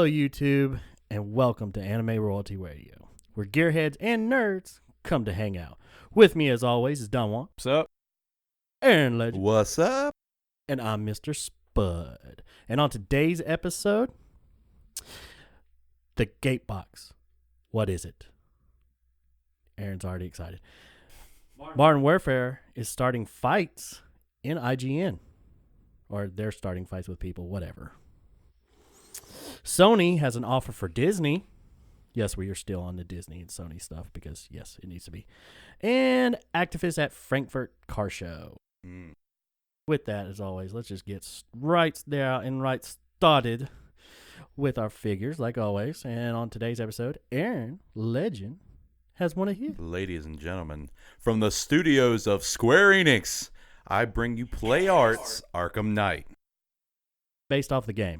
Hello, YouTube, and welcome to Anime Royalty Radio, where gearheads and nerds come to hang out. With me, as always, is Don Juan. What's up? Aaron Legend. What's up? And I'm Mr. Spud. And on today's episode, the Gatebox. What is it? Aaron's already excited. Modern Warfare is starting fights in IGN. Or they're starting fights with people, whatever. Sony has an offer for Disney. Yes, we are still on the Disney and Sony stuff because, yes, it needs to be. And activists at Frankfurt Car Show. With that, as always, let's just get right started with our figures, like always. And on today's episode, Aaron Legend has one of his. Ladies and gentlemen, from the studios of Square Enix, I bring you Play Arts Arkham Knight. Based off the game.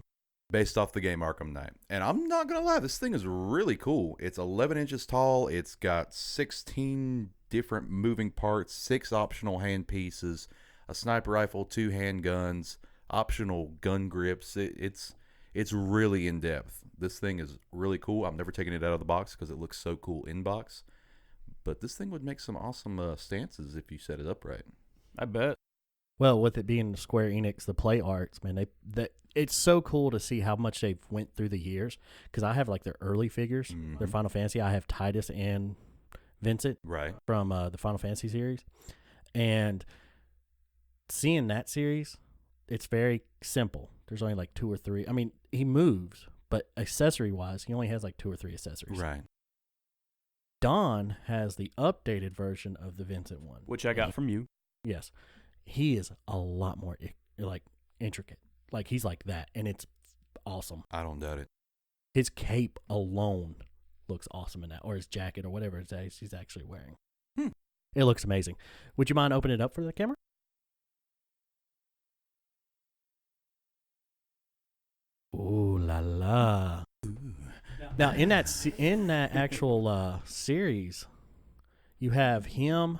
Based off the game Arkham Knight. And I'm not going to lie, this thing is really cool. It's 11 inches tall. It's got 16 different moving parts, 6 optional hand pieces, a sniper rifle, 2 handguns, optional gun grips. It's really in depth. This thing is really cool. I'm never taking it out of the box because it looks so cool in box. But this thing would make some awesome stances if you set it up right. I bet. Well, with it being Square Enix, the Play Arts, man, it's so cool to see how much they've went through the years. Because I have like their early figures, their Final Fantasy. I have Titus and Vincent from the Final Fantasy series. And seeing that series, it's very simple. There's only like 2 or 3. I mean, he moves, but accessory-wise, he only has like 2 or 3 accessories. Right. Don has the updated version of the Vincent one. Which I got from you. Yes. He is a lot more like intricate. Like he's like that, and it's awesome. I don't doubt it. His cape alone looks awesome in that, or his jacket, or whatever he's actually wearing. It looks amazing. Would you mind opening it up for the camera? Ooh la la! Ooh. Now in that actual series, you have him,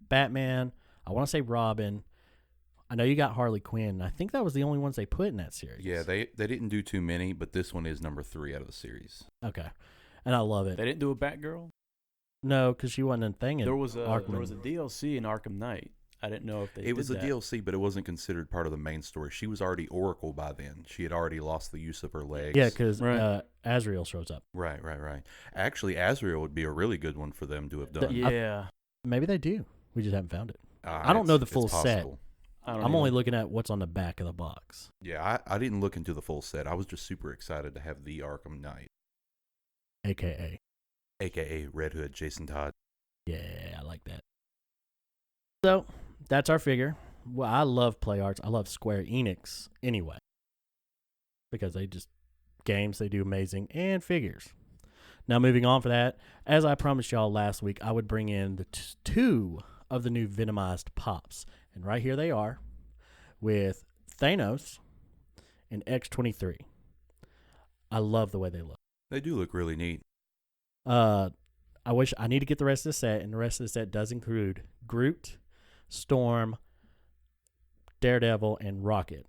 Batman. I want to say Robin. I know you got Harley Quinn. I think that was the only ones they put in that series. Yeah, they didn't do too many, but this one is number 3 out of the series. Okay, and I love it. They didn't do a Batgirl? No, because she wasn't a thing in There was a Arkham. DLC in Arkham Knight. I didn't know if they It was a that. DLC, but it wasn't considered part of the main story. She was already Oracle by then. She had already lost the use of her legs. Yeah, because Right. Azrael shows up. Right. Actually, Azrael would be a really good one for them to have done. Yeah. Maybe they do. We just haven't found it. I don't know the full set. possible. I'm only looking at what's on the back of the box. Yeah, I didn't look into the full set. I was just super excited to have the Arkham Knight, AKA. Red Hood, Jason Todd. Yeah, I like that. So, that's our figure. Well, I love Play Arts. I love Square Enix anyway. Because they just, games, they do amazing, and figures. Now, moving on for that, as I promised y'all last week, I would bring in the 2 of the new Venomized Pops. And right here they are with Thanos and X-23. I love the way they look. They do look really neat. I need to get the rest of the set, and the rest of the set does include Groot, Storm, Daredevil, and Rocket.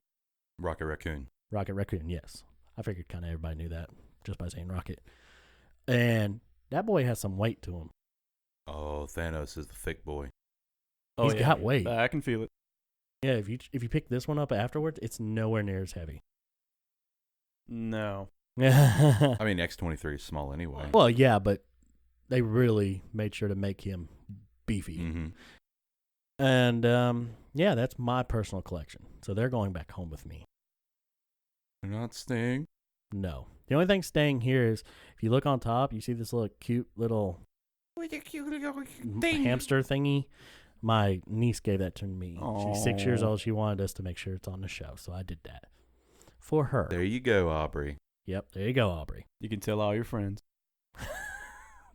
Rocket Raccoon. Rocket Raccoon, yes. I figured kind of everybody knew that just by saying Rocket. And that boy has some weight to him. Oh, Thanos is the thick boy. Oh, He's got weight. I can feel it. Yeah, if you pick this one up afterwards, it's nowhere near as heavy. No. I mean, X-23 is small anyway. Well, yeah, but they really made sure to make him beefy. Mm-hmm. And, yeah, that's my personal collection. So they're going back home with me. They're not staying. No. The only thing staying here is if you look on top, you see this little cute little hamster thingy. My niece gave that to me. Aww. She's 6 years old. She wanted us to make sure it's on the show. So I did that for her. There you go, Aubrey. Yep. There you go, Aubrey. You can tell all your friends.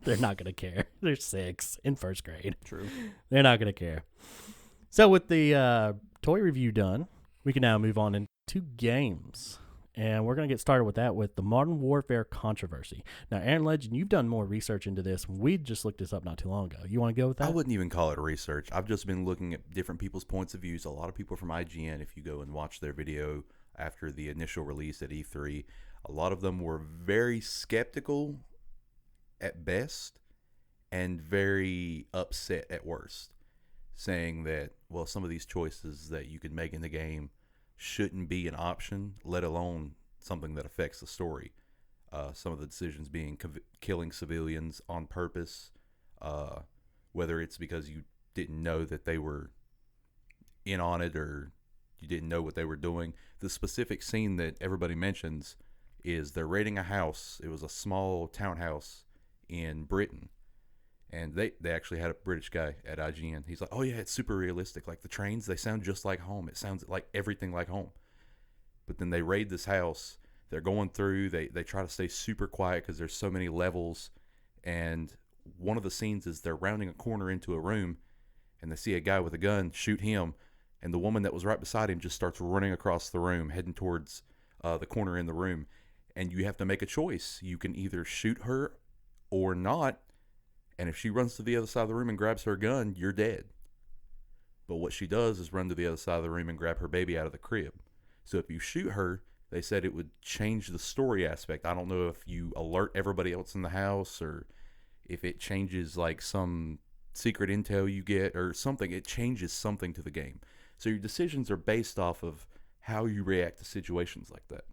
They're not going to care. They're 6 in first grade. True. They're not going to care. So with the toy review done, we can now move on into games. And we're going to get started with that with the Modern Warfare controversy. Now, Aaron Legend, you've done more research into this. We just looked this up not too long ago. You want to go with that? I wouldn't even call it research. I've just been looking at different people's points of views. A lot of people from IGN, if you go and watch their video after the initial release at E3. A lot of them were very skeptical at best and very upset at worst, saying that, well, some of these choices that you could make in the game shouldn't be an option, let alone something that affects the story. Some of the decisions being killing civilians on purpose, whether it's because you didn't know that they were in on it or you didn't know what they were doing. The specific scene that everybody mentions is they're raiding a house. It was a small townhouse in Britain. And they actually had a British guy at IGN. He's like, oh, yeah, it's super realistic. Like, the trains, they sound just like home. It sounds like everything like home. But then they raid this house. They're going through. They try to stay super quiet because there's so many levels. And one of the scenes is they're rounding a corner into a room, and they see a guy with a gun shoot him. And the woman that was right beside him just starts running across the room, heading towards the corner in the room. And you have to make a choice. You can either shoot her or not. And if she runs to the other side of the room and grabs her gun, you're dead. But what she does is run to the other side of the room and grab her baby out of the crib. So if you shoot her, they said it would change the story aspect. I don't know if you alert everybody else in the house or if it changes like some secret intel you get or something. It changes something to the game. So your decisions are based off of how you react to situations like that.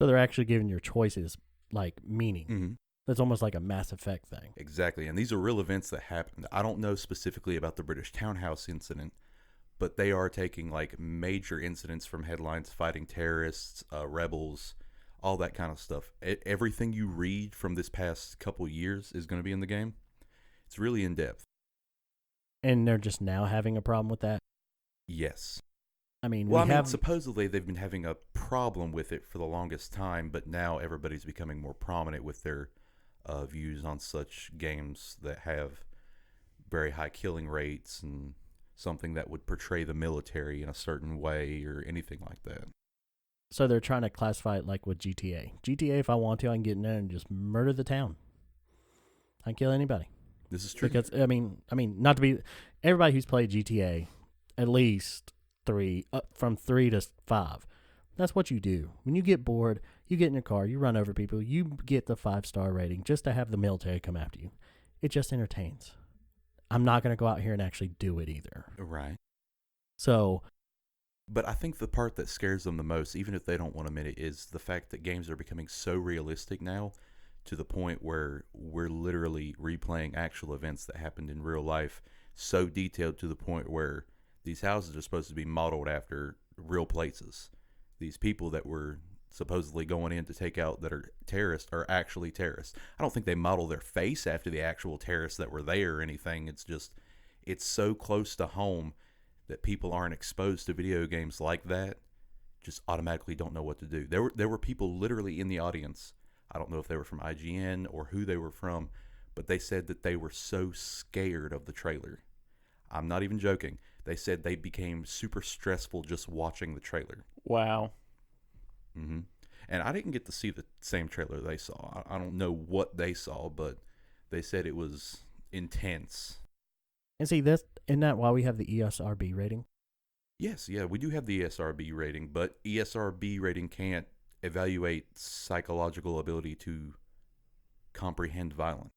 So they're actually giving your choices like meaning. Mm-hmm. That's almost like a Mass Effect thing. Exactly. And these are real events that happened. I don't know specifically about the British townhouse incident, but they are taking like major incidents from headlines, fighting terrorists, rebels, all that kind of stuff. Everything you read from this past couple years is going to be in the game. It's really in depth. And they're just now having a problem with that? Yes. I mean, supposedly they've been having a problem with it for the longest time, but now everybody's becoming more prominent with their views on such games that have very high killing rates and something that would portray the military in a certain way or anything like that. So they're trying to classify it like with GTA. GTA, if I want to, I can get in there and just murder the town. I can kill anybody. This is true. Because, I mean, not to be... Everybody who's played GTA, at least from 3 to 5, that's what you do. When you get bored, you get in your car, you run over people, you get the 5-star rating just to have the military come after you. It just entertains. I'm not going to go out here and actually do it either. Right. So... But I think the part that scares them the most, even if they don't want to admit it, is the fact that games are becoming so realistic now to the point where we're literally replaying actual events that happened in real life, so detailed to the point where these houses are supposed to be modeled after real places. These people that were supposedly going in to take out that are terrorists are actually terrorists. I don't think they model their face after the actual terrorists that were there or anything. It's just, it's so close to home that people aren't exposed to video games like that, just automatically don't know what to do. There were people literally in the audience. I don't know if they were from IGN or who they were from, but they said that they were so scared of the trailer. I'm not even joking. They said they became super stressful just watching the trailer. Wow. Mm-hmm. And I didn't get to see the same trailer they saw. I don't know what they saw, but they said it was intense. And see, isn't that why we have the ESRB rating? Yes, yeah, we do have the ESRB rating, but ESRB rating can't evaluate psychological ability to comprehend violence.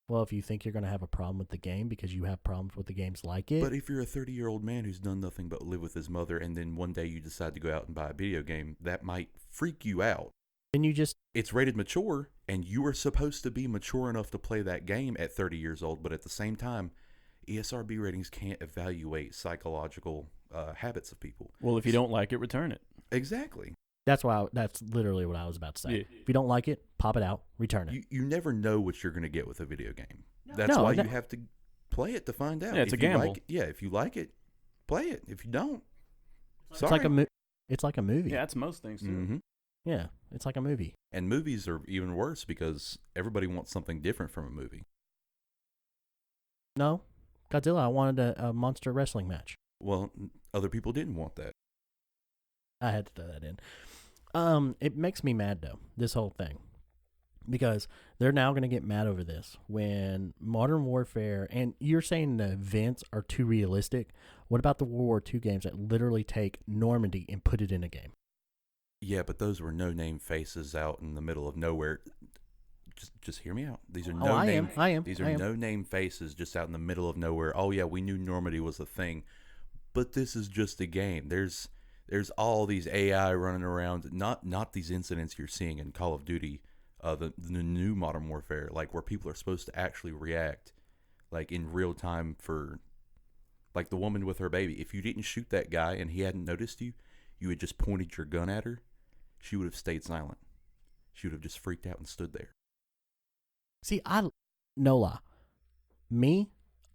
Well, if you think you're going to have a problem with the game because you have problems with the games like it. But if you're a 30-year-old man who's done nothing but live with his mother and then one day you decide to go out and buy a video game, that might freak you out. Then you just... It's rated mature, and you are supposed to be mature enough to play that game at 30 years old, but at the same time, ESRB ratings can't evaluate psychological habits of people. Well, if you don't like it, return it. Exactly. That's literally what I was about to say. Yeah. If you don't like it, pop it out, return it. You never know what you're going to get with a video game. That's why you have to play it to find out. Yeah, it's if a gamble. If you like it, play it. If you don't, it's like a movie. Yeah, that's most things too. Mm-hmm. Yeah, it's like a movie. And movies are even worse because everybody wants something different from a movie. No, Godzilla, I wanted a monster wrestling match. Well, other people didn't want that. I had to throw that in. It makes me mad, though, this whole thing. Because they're now going to get mad over this. When Modern Warfare, and you're saying the events are too realistic. What about the World War II games that literally take Normandy and put it in a game? Yeah, but those were no-name faces out in the middle of nowhere. Just hear me out. These are I am. These are no-name faces just out in the middle of nowhere. Oh yeah, we knew Normandy was a thing, but this is just a game. There's all these AI running around. Not these incidents you're seeing in Call of Duty, the new Modern Warfare, like where people are supposed to actually react, like in real time for, like the woman with her baby. If you didn't shoot that guy and he hadn't noticed you, you had just pointed your gun at her, she would have stayed silent. She would have just freaked out and stood there. See, no lie. Me,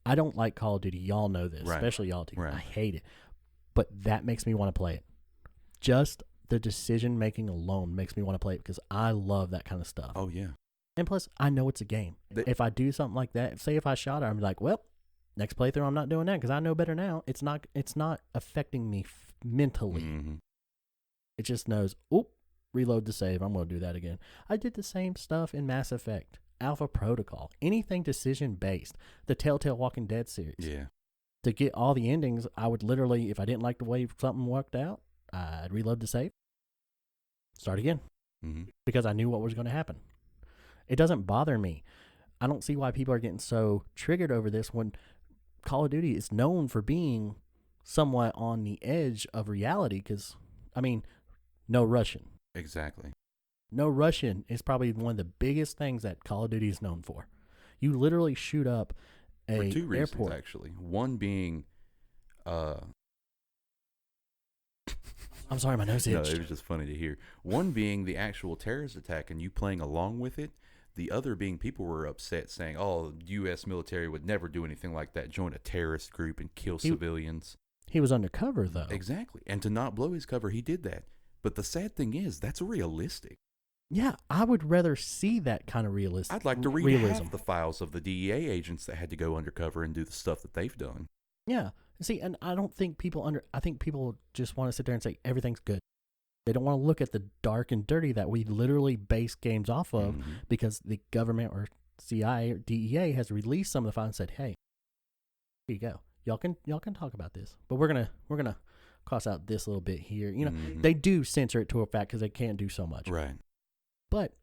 I don't like Call of Duty. Y'all know this, Right. especially y'all do. Right. I hate it. But that makes me want to play it. Just the decision making alone makes me want to play it because I love that kind of stuff. Oh yeah. And plus, I know it's a game. If I do something like that, say if I shot her, I'm like, well, next playthrough, I'm not doing that because I know better now. It's not affecting me mentally. Mm-hmm. It just knows, oop, reload to save. I'm going to do that again. I did the same stuff in Mass Effect, Alpha Protocol, anything decision based, the Telltale Walking Dead series. Yeah. To get all the endings, I would literally, if I didn't like the way something worked out, I'd reload to save, start again, Mm-hmm. because I knew what was going to happen. It doesn't bother me. I don't see why people are getting so triggered over this when Call of Duty is known for being somewhat on the edge of reality because, I mean, no Russian. Exactly. No Russian is probably one of the biggest things that Call of Duty is known for. You literally shoot up For a two reasons, airport. actually. One being, I'm sorry, my nose no, itched. it was just funny to hear. One being the actual terrorist attack and you playing along with it. The other being people were upset saying, oh, the U.S. military would never do anything like that, join a terrorist group and kill civilians. He was undercover, though. Exactly. And to not blow his cover, he did that. But the sad thing is, that's realistic. Yeah, I would rather see that kind of realism. I'd like to read half the files of the DEA agents that had to go undercover and do the stuff that they've done. Yeah. See, and I don't think I think people just want to sit there and say everything's good. They don't want to look at the dark and dirty that we literally base games off of Mhm. because the government or CIA or DEA has released some of the files and said, "Hey, here you go. Y'all can talk about this, but we're gonna cross out this little bit here." You know, Mhm. they do censor it to a fact because they can't do so much. Right. But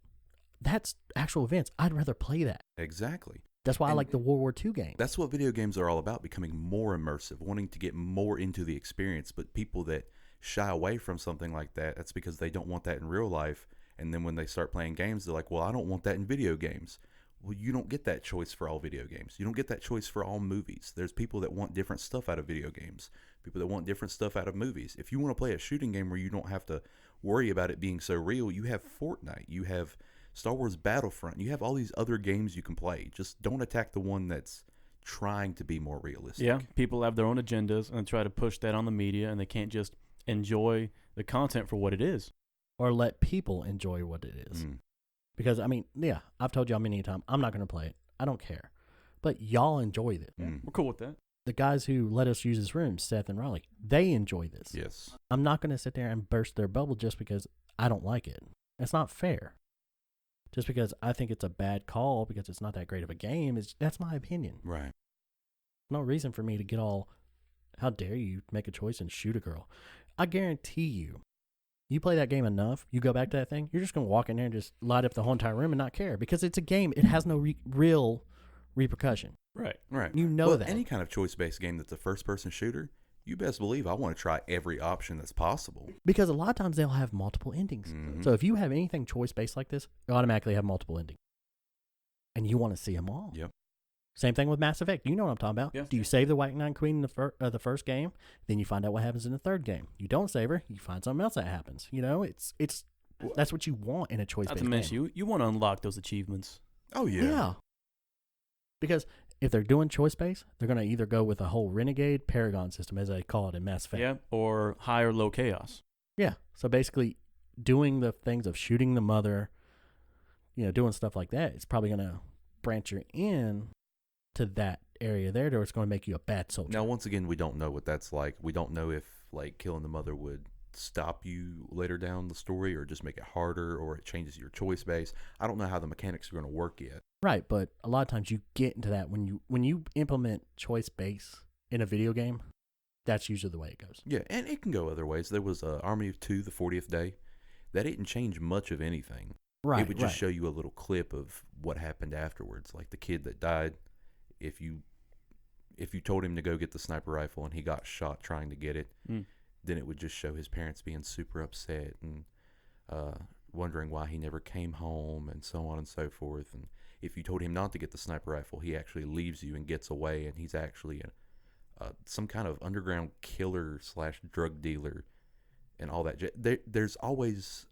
that's actual events. I'd rather play that. Exactly. That's why I And like the World War II game. That's what video games are all about, becoming more immersive, wanting to get more into the experience. But people that shy away from something like that, that's because they don't want that in real life. And then when they start playing games, they're like, well, I don't want that in video games. Well, you don't get that choice for all video games. You don't get that choice for all movies. There's people that want different stuff out of video games, people that want different stuff out of movies. If you want to play a shooting game where you don't have to worry about it being so real, you have Fortnite, you have Star Wars Battlefront, you have all these other games you can play. Just don't attack the one that's trying to be more realistic. Yeah, people have their own agendas and try to push that on the media, and they can't just enjoy the content for what it is. Or let people enjoy what it is. Mm. Because, I mean, yeah, I've told y'all many a time, I'm not going to play it. I don't care. But y'all enjoy it. Mm. We're cool with that. The guys who let us use this room, Seth and Raleigh, they enjoy this. Yes. I'm not going to sit there and burst their bubble just because I don't like it. That's not fair. Just because I think it's a bad call because it's not that great of a game, that's my opinion. Right. No reason for me to get all, how dare you make a choice and shoot a girl. I guarantee you play that game enough, you go back to that thing, you're just going to walk in there and just light up the whole entire room and not care because it's a game. It has no real repercussion. Right. Right. You know Well, that. any kind of choice-based game that's a first-person shooter, you best believe I want to try every option that's possible. Because a lot of times they'll have multiple endings. Mhm. So if you have anything choice-based like this, you automatically have multiple endings. And you want to see them all. Yep. Same thing with Mass Effect. You know what I'm talking about. Yes. Do you save the White Knight Queen in the first game? Then you find out what happens in the third game. You don't save her, you find something else that happens. You know, it's that's what you want in a Not choice-based to game. mention, you want to unlock those achievements. Oh, yeah. Because if they're doing choice-based, they're going to either go with a whole Renegade Paragon system, as they call it in Mass Effect. Yeah, or high or low chaos. Yeah. So basically, doing the things of shooting the mother, doing stuff like that, it's probably going to branch you in to that area there, or it's going to make you a bad soldier. Now, once again, we don't know what that's like. We don't know if, like, killing the mother would stop you later down the story or just make it harder or it changes your choice base. I don't know how the mechanics are going to work yet. Right, but a lot of times you get into that when you implement choice base in a video game, that's usually the way it goes. Yeah, and it can go other ways. There was Army of Two, the 40th Day. that didn't change much of anything. Right. It would just right. show you a little clip of what happened afterwards. Like the kid that died, if you told him to go get the sniper rifle and he got shot trying to get it, then it would just show his parents being super upset and wondering why he never came home and so on and so forth. And if you told him not to get the sniper rifle, he actually leaves you and gets away, and he's actually some kind of underground killer / drug dealer and all that. There's always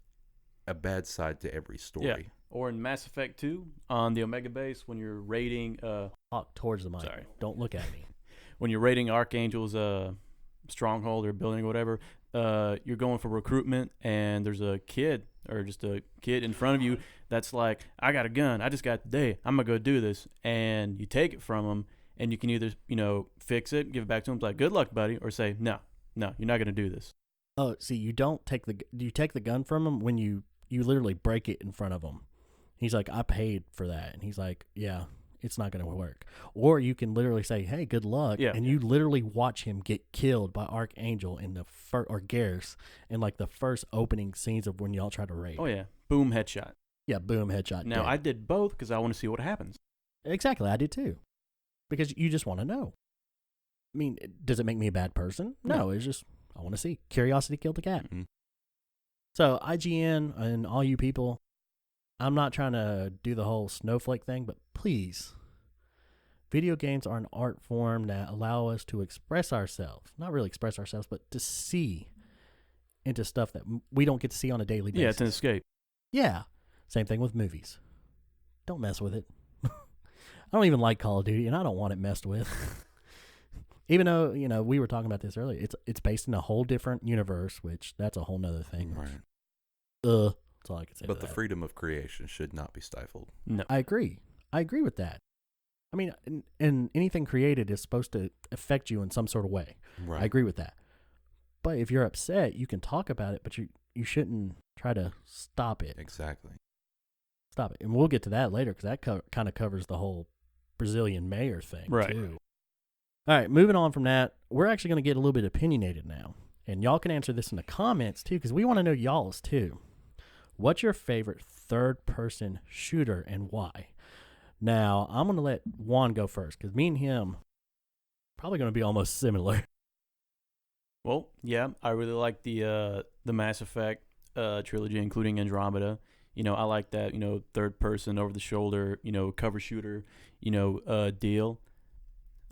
a bad side to every story. Yeah. Or in Mass Effect 2 on the Omega base when you're raiding Talk towards the mic. Sorry. Don't look at me. when you're raiding Archangel's stronghold or building or whatever, you're going for recruitment, and there's a kid or just a kid in front of you that's like, I got a gun, I just got it today, I'm gonna go do this, and you take it from him, and you can either fix it, give it back to him, like good luck, buddy, or say no, you're not gonna do this. Oh, see, you take the gun from him when you literally break it in front of him. He's like, I paid for that, and he's like, yeah, it's not going to work. Or you can literally say, hey, good luck, and you literally watch him get killed by Archangel in the or Garrus in like the first opening scenes of when y'all try to raid. Oh yeah, boom, headshot. Yeah, boom, headshot. Now dead. I did both because I want to see what happens. Exactly, I did too, because you just want to know. I mean, does it make me a bad person? No, it's just I want to see. Curiosity killed the cat. Mm-hmm. So IGN and all you people, I'm not trying to do the whole snowflake thing, but please, video games are an art form that allow us to express ourselves. Not really express ourselves, but to see into stuff that we don't get to see on a daily basis. Yeah, it's an escape. Yeah. Same thing with movies. Don't mess with it. I don't even like Call of Duty, and I don't want it messed with. Even though, we were talking about this earlier, it's based in a whole different universe, which that's a whole nother thing. Right. That's all I can say. But to the that. freedom of creation should not be stifled. No. I agree with that. I mean, and anything created is supposed to affect you in some sort of way. Right. I agree with that. But if you're upset, you can talk about it, but you shouldn't try to stop it. Exactly. Stop it. And we'll get to that later because that kind of covers the whole Brazilian mayor thing, Right. too. All right, moving on from that, we're actually going to get a little bit opinionated now. And y'all can answer this in the comments, too, because we want to know y'all's, too. What's your favorite third-person shooter and why? Now, I'm going to let Juan go first because me and him probably going to be almost similar. Well, yeah, I really like the Mass Effect trilogy, including Andromeda. I like that, third person, over the shoulder, cover shooter, deal.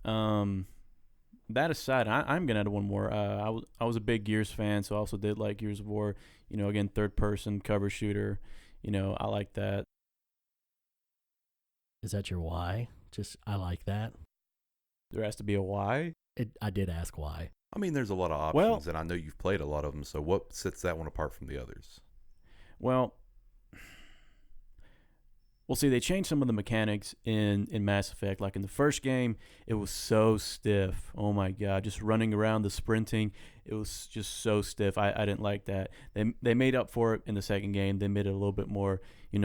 That aside, I'm gonna add one more. I was a big Gears fan, so I also did like Gears of War. Again, third person cover shooter. I like that. Is that your why? Just, I like that. There has to be a why. I did ask why. I mean, there's a lot of options, and I know you've played a lot of them. So what sets that one apart from the others? Well, see, they changed some of the mechanics in Mass Effect. Like in the first game, it was so stiff. Oh my god, just running around, the sprinting, it was just so stiff. I didn't like that. They made up for it in the second game. They made it a little bit more,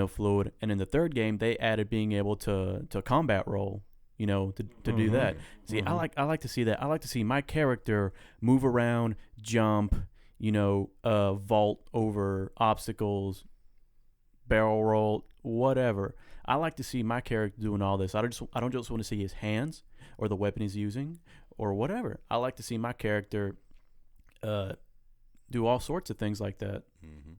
fluid. And in the third game, they added being able to combat roll, to do that. See, I like to see that. I like to see my character move around, jump, vault over obstacles, barrel roll, whatever. I like to see my character doing all this. I don't just want to see his hands or the weapon he's using or whatever. I like to see my character do all sorts of things like that. Mm-hmm.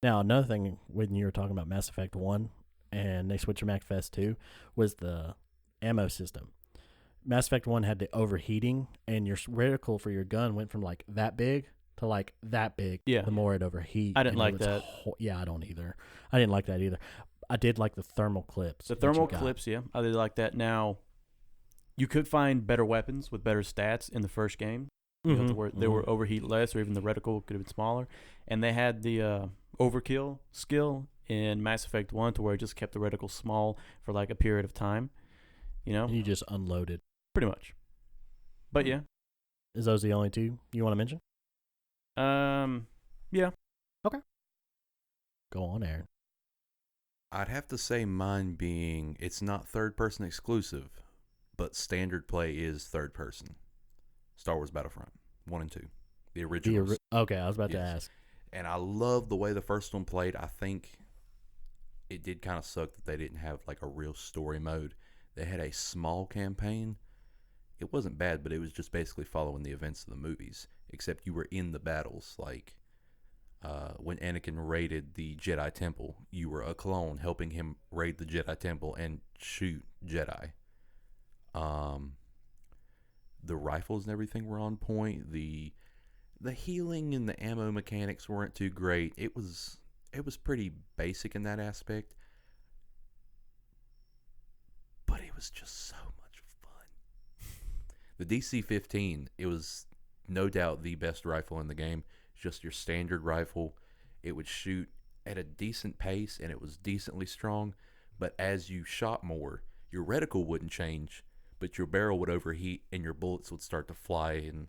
Now, another thing when you were talking about Mass Effect 1 and they switched to Mass Effect 2 was the ammo system. Mass Effect 1 had the overheating, and your reticle for your gun went from like that big to like that big. Yeah. The more it overheat. I didn't like that. Yeah, I don't either. I didn't like that either. I did like the thermal clips. The thermal clips, yeah, I did like that. Now, you could find better weapons with better stats in the first game. They were overheat less, or even the reticle could have been smaller. And they had the overkill skill in Mass Effect 1 to where it just kept the reticle small for like a period of time. And you just unloaded. Pretty much. But yeah. Is those the only two you want to mention? Yeah. Okay. Go on, Aaron. I'd have to say mine being, it's not third person exclusive, but standard play is third person. Star Wars Battlefront 1 and 2. The originals. Okay, I was about to ask. And I love the way the first one played. I think it did kind of suck that they didn't have like a real story mode. They had a small campaign. It wasn't bad, but it was just basically following the events of the movies, except you were in the battles. Like when Anakin raided the Jedi Temple, you were a clone helping him raid the Jedi Temple and shoot Jedi. The rifles and everything were on point. The healing and the ammo mechanics weren't too great. It was pretty basic in that aspect, but it was just so much fun. The DC-15, it was no doubt the best rifle in the game. Just your standard rifle. It would shoot at a decent pace and it was decently strong, but as you shot more, your reticle wouldn't change, but your barrel would overheat and your bullets would start to fly. And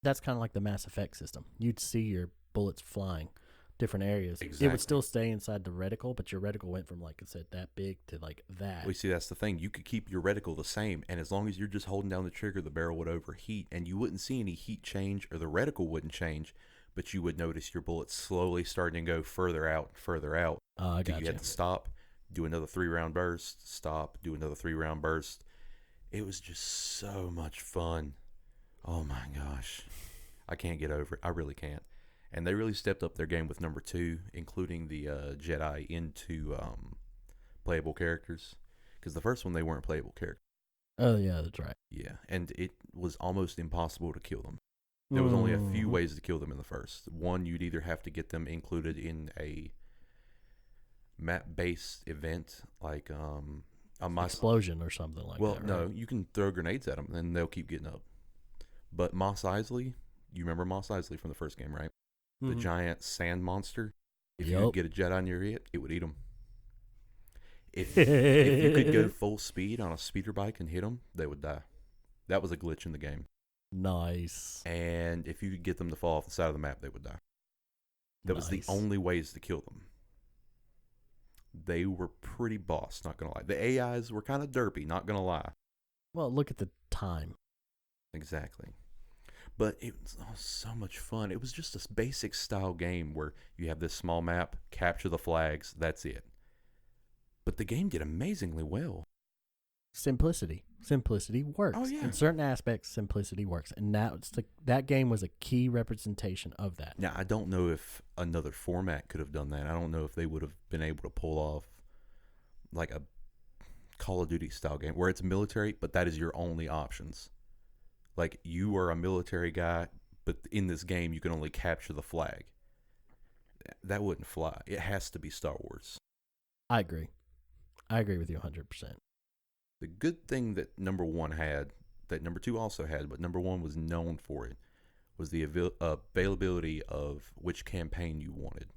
That's kind of like the Mass Effect system. You'd see your bullets flying different areas. Exactly. It would still stay inside the reticle, but your reticle went from, like I said, that big to like that. we see that's the thing. You could keep your reticle the same, and as long as you're just holding down the trigger, the barrel would overheat, and you wouldn't see any heat change, or the reticle wouldn't change, but you would notice your bullets slowly starting to go further out and further out. I You got you. had to stop, do another 3-round burst, stop, do another 3-round burst. It was just so much fun. Oh my gosh. I can't get over it. I really can't. And they really stepped up their game with number 2, including the Jedi into playable characters. Because the first one, they weren't playable characters. Oh, yeah, that's right. Yeah, and it was almost impossible to kill them. There was only a few Mhm. ways to kill them in the first. One, you'd either have to get them included in a map-based event, like on my Explosion or something like well, that. Right? no, you can throw grenades at them, and they'll keep getting up. But Mos Eisley, you remember Mos Eisley from the first game, right? The Mhm. giant sand monster. If you Yup. could get a Jedi near it would eat them. If you could go full speed on a speeder bike and hit them, they would die. That was a glitch in the game. Nice. And if you could get them to fall off the side of the map, they would die. That was the Nice. only ways to kill them. They were pretty boss, not gonna lie. The AIs were kind of derpy, not gonna lie. Well, look at the time. Exactly. But it was so much fun. It was just a basic style game where you have this small map, capture the flags, that's it. But the game did amazingly well. Simplicity. Simplicity works. Oh, yeah. In certain aspects, simplicity works. And that game was a key representation of that. Now, I don't know if another format could have done that. I don't know if they would have been able to pull off like a Call of Duty style game where it's military, but that is your only options. Like, you are a military guy, but in this game, you can only capture the flag. That wouldn't fly. It has to be Star Wars. I agree. I agree with you 100%. The good thing that number 1 had, that number 2 also had, but number 1 was known for it, was the availability of which campaign you wanted.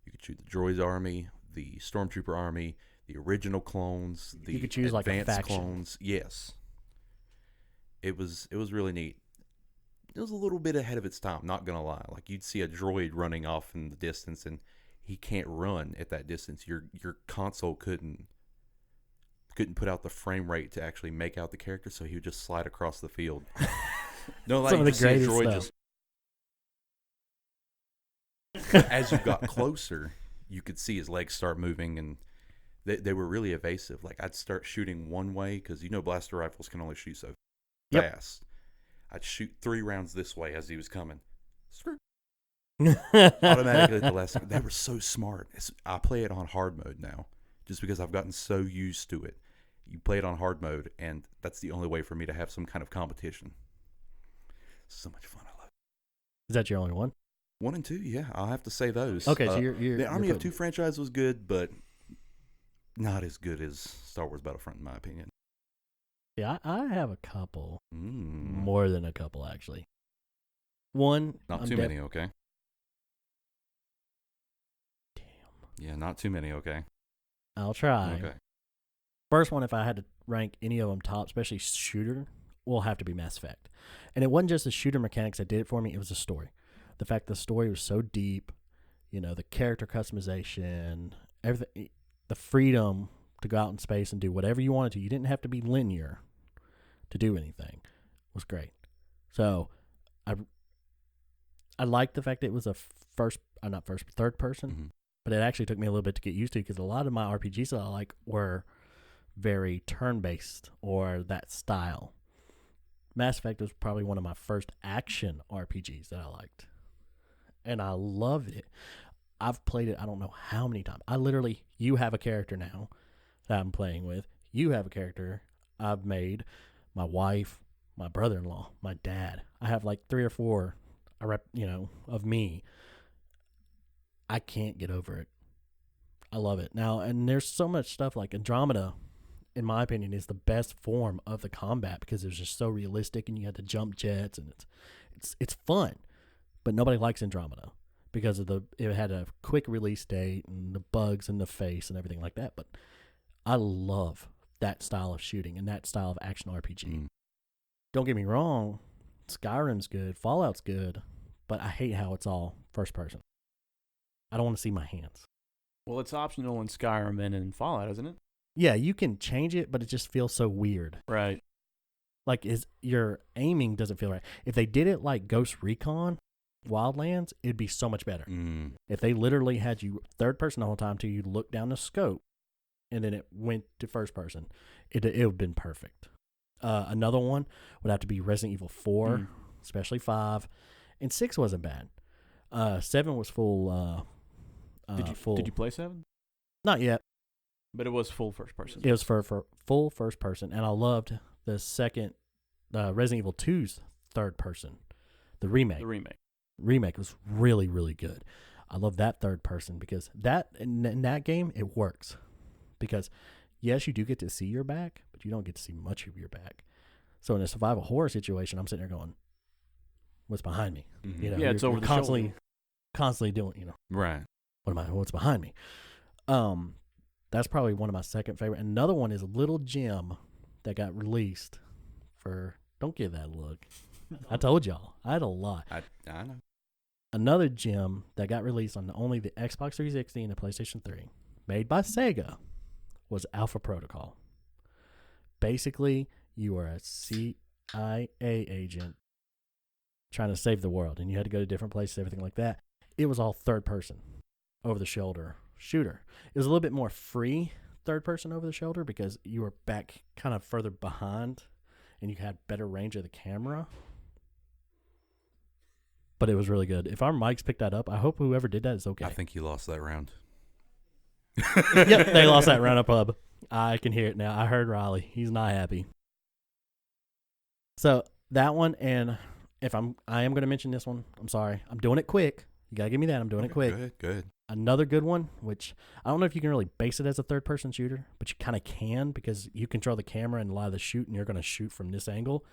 You could choose the Droids Army, the Stormtrooper Army, the original clones, the You could choose like a advanced faction. clones. Yes. It was really neat. It was a little bit ahead of its time, not gonna lie. Like, you'd see a droid running off in the distance, and he can't run at that distance. Your console couldn't put out the frame rate to actually make out the character, so he would just slide across the field. No, like Some of you the just see a greatest droid stuff. just. As you got closer, you could see his legs start moving, and they were really evasive. Like, I'd start shooting one way because blaster rifles can only shoot so Yep. fast. I'd shoot 3 rounds this way as he was coming. Screw. Automatically. Automatically at the last. They were so smart. I play it on hard mode now, just because I've gotten so used to it. You play it on hard mode, and that's the only way for me to have some kind of competition. So much fun. I love it. Is that your only one? 1 and 2, yeah, I'll have to say those. Okay, so you're the Army of putting- 2 franchise was good, but not as good as Star Wars Battlefront, in my opinion. Yeah, I have a couple. Mm. More than a couple, actually. One. Not I'm too def- many, okay? Damn. Yeah, not too many, okay? I'll try. Okay. First one, if I had to rank any of them top, especially shooter, will have to be Mass Effect. And it wasn't just the shooter mechanics that did it for me, it was the story. The fact the story was so deep, the character customization, everything, the freedom to go out in space and do whatever you wanted to. You didn't have to be linear to do anything. Was great. So I liked the fact that it was a third person. Mhm. But it actually took me a little bit to get used to because a lot of my RPGs that I like were very turn-based or that style. Mass Effect was probably one of my first action RPGs that I liked. And I loved it. I've played it I don't know how many times. You have a character now that I'm playing with. You have a character I've made. My wife, my brother-in-law, my dad. I have like 3 or 4 of me. I can't get over it. I love it. Now, and there's so much stuff like Andromeda, in my opinion, is the best form of the combat because it was just so realistic and you had to jump jets and it's fun. But nobody likes Andromeda because it had a quick release date and the bugs in the face and everything like that. But I love that style of shooting and that style of action RPG. Mm. Don't get me wrong, Skyrim's good, Fallout's good, but I hate how it's all first person. I don't want to see my hands. Well, it's optional in Skyrim and in Fallout, isn't it? Yeah, you can change it, but it just feels so weird. Right. Like your aiming doesn't feel right. If they did it like Ghost Recon Wildlands, it'd be so much better. Mm. If they literally had you third person the whole time till you look down the scope and then it went to first person, it would have been perfect. Another one would have to be Resident Evil 4, especially 5. And 6 wasn't bad. 7 was full. Did you play 7? Not yet. But it was full first person. It was for full first person. And I loved the second Resident Evil 2's third person. The remake. Remake was really, really good. I love that third person because in that game, it works. Because, yes, you do get to see your back, but you don't get to see much of your back. So in a survival horror situation, I'm sitting there going, what's behind me? Mhm. You know, Yeah, it's over the shoulder. Constantly doing, Right. what's behind me? That's probably one of my second favorite. Another one is Little Gem that got released for, don't give that look. I told y'all, I had a lot. I know. Another gem that got released on only the Xbox 360 and the PlayStation 3, made by Sega, was Alpha Protocol. Basically, you are a CIA agent trying to save the world, and you had to go to different places, everything like that. It was all third person, over the shoulder shooter. It was a little bit more free third person over the shoulder because you were back kind of further behind and you had better range of the camera. But it was really good. If our mics picked that up, I hope whoever did that is okay. I think you lost that round. Yep, they lost that round of pub. I can hear it now. I heard Riley. He's not happy. So that one, and I am going to mention this one. I'm sorry. I'm doing it quick. You got to give me that. I'm doing it quick. Good. Another good one, which I don't know if you can really base it as a third-person shooter, but you kind of can because you control the camera and a lot of the shoot, and you're going to shoot from this angle.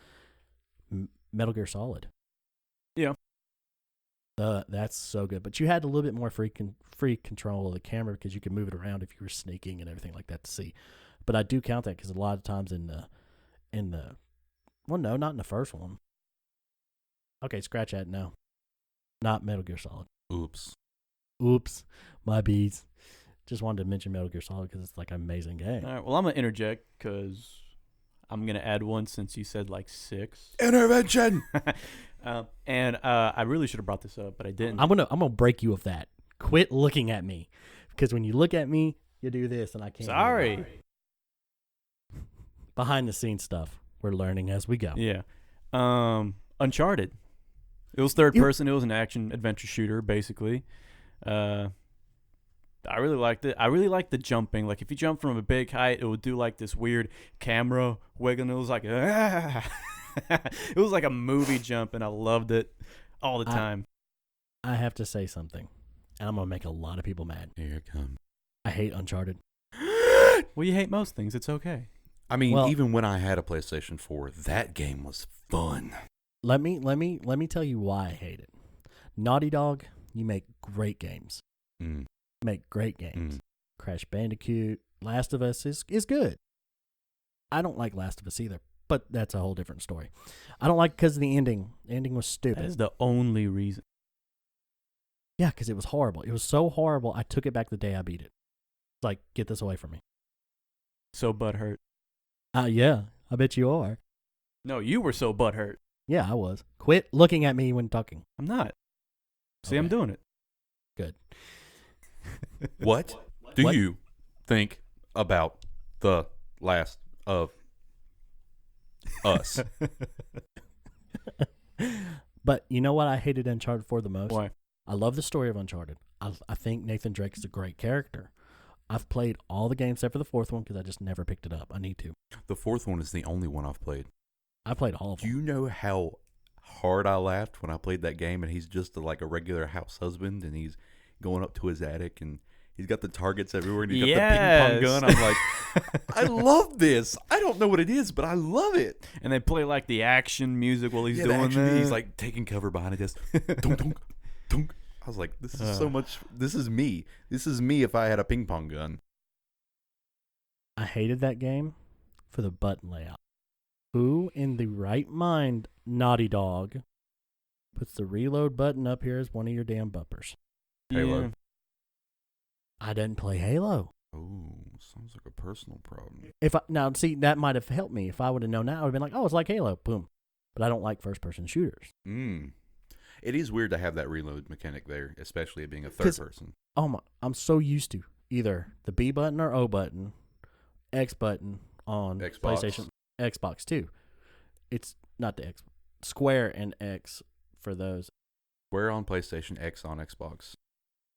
Metal Gear Solid. Yeah. That's so good. But you had a little bit more free control of the camera because you could move it around if you were sneaking and everything like that to see. But I do count that because a lot of times well, no, not in the first one. Okay, scratch that. No. Not Metal Gear Solid. Oops, my bees. Just wanted to mention Metal Gear Solid because it's like an amazing game. All right, well, I'm going to interject because I'm going to add one since you said like 6. Intervention. And I really should have brought this up, but I didn't. I'm gonna break you of that. Quit looking at me, because when you look at me, you do this, and I can't. Sorry. Behind the scenes stuff. We're learning as we go. Yeah. Uncharted. It was third person. It was an action adventure shooter, basically. I really liked it. I really liked the jumping. Like if you jump from a big height, it would do like this weird camera wiggle. It was like it was like a movie jump, and I loved it all the time. I have to say something, and I'm gonna make a lot of people mad. Here it comes. I hate Uncharted. Well, you hate most things. It's okay. I mean, even when I had a PlayStation 4, that game was fun. Let me tell you why I hate it. Naughty Dog, you make great games. Make great games. Crash Bandicoot, Last of Us is good. I don't like Last of Us either, but that's a whole different story. I don't like because of the ending. The ending was stupid. That is the only reason. Yeah, because it was horrible. It was so horrible, I took it back the day I beat it. It's like, get this away from me. So butthurt. Yeah, I bet you are. No, you were so butthurt. Yeah, I was. Quit looking at me when talking. I'm not. See, Okay. I'm doing it. Good. What do What? you think about The Last of Us? But you know what I hated Uncharted for the most? Why? I love the story of Uncharted. I think Nathan Drake is a great character. I've played all the games except for the fourth one because I just never picked it up. I need to. The fourth one is the only one I've played. I played all of Do them. you know how hard I laughed when I played that game and he's just like a regular house husband and he's going up to his attic and he's got the targets everywhere and he's got the ping pong gun. I'm like, I love this. I don't know what it is, but I love it. And they play like the action music while he's Yeah, the doing action, that. he's like taking cover behind a desk. Dunk, dunk, dunk. I was like, this is so much. This is me. This is me if I had a ping pong gun. I hated that game for the button layout. Who in the right mind, Naughty Dog, puts the reload button up here as one of your damn bumpers? Halo. Yeah. I didn't play Halo. Oh, sounds like a personal problem. Now see, that might have helped me if I would have known that. I would have been like, oh, it's like Halo, boom. But I don't like first-person shooters. It is weird to have that reload mechanic there, especially it being a third person. Oh my! I'm so used to either the B button or O button, X button on Xbox. PlayStation, Xbox too. It's not the X, Square and X for those. Square on PlayStation, X on Xbox.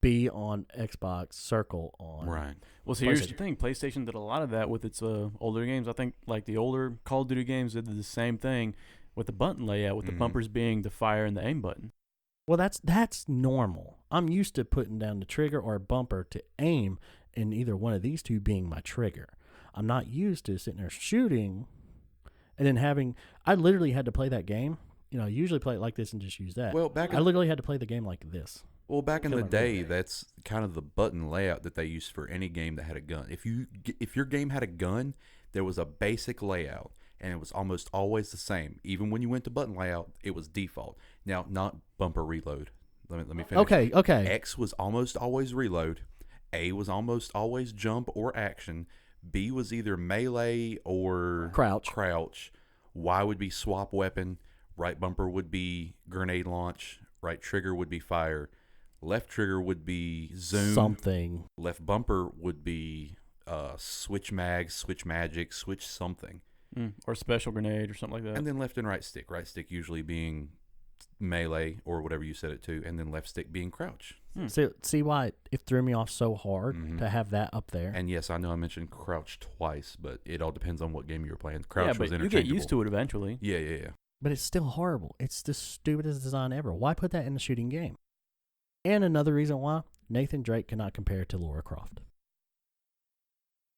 B on Xbox, Circle on. Right. Well, see, here's the PlayStation. thing. PlayStation did a lot of that with its older games. I think like the older Call of Duty games did the same thing with the button layout, with the Mhm. bumpers being the fire and the aim button. Well, that's normal. I'm used to putting down the trigger or a bumper to aim, and either one of these two being my trigger. I'm not used to sitting there shooting, and then having. I literally had to play that game. You know, I usually play it like this and just use that. Well, I literally had to play the game like this. back in Feel the like day, really- that's kind of the button layout that they used for any game that had a gun. If your game had a gun, there was a basic layout, and it was almost always the same. Even when you went to button layout, it was default. Now, not bumper reload. Let me finish. Okay. X was almost always reload. A was almost always jump or action. B was either melee or Crouch. Y would be swap weapon. Right bumper would be grenade launch. Right trigger would be fire. Left trigger would be zoom. Something. Left bumper would be switch mag, switch magic, switch something. Or special grenade or something like that. And then left and right stick. Right stick usually being melee or whatever you set it to, and then left stick being crouch. See why it threw me off so hard Mhm. to have that up there. And yes, I know I mentioned crouch twice, but it all depends on what game you were playing. yeah, Crouch was but you interchangeable. get used to it eventually. Yeah. But it's still horrible. It's the stupidest design ever. Why put that in the shooting game? And another reason why Nathan Drake cannot compare to Lara Croft.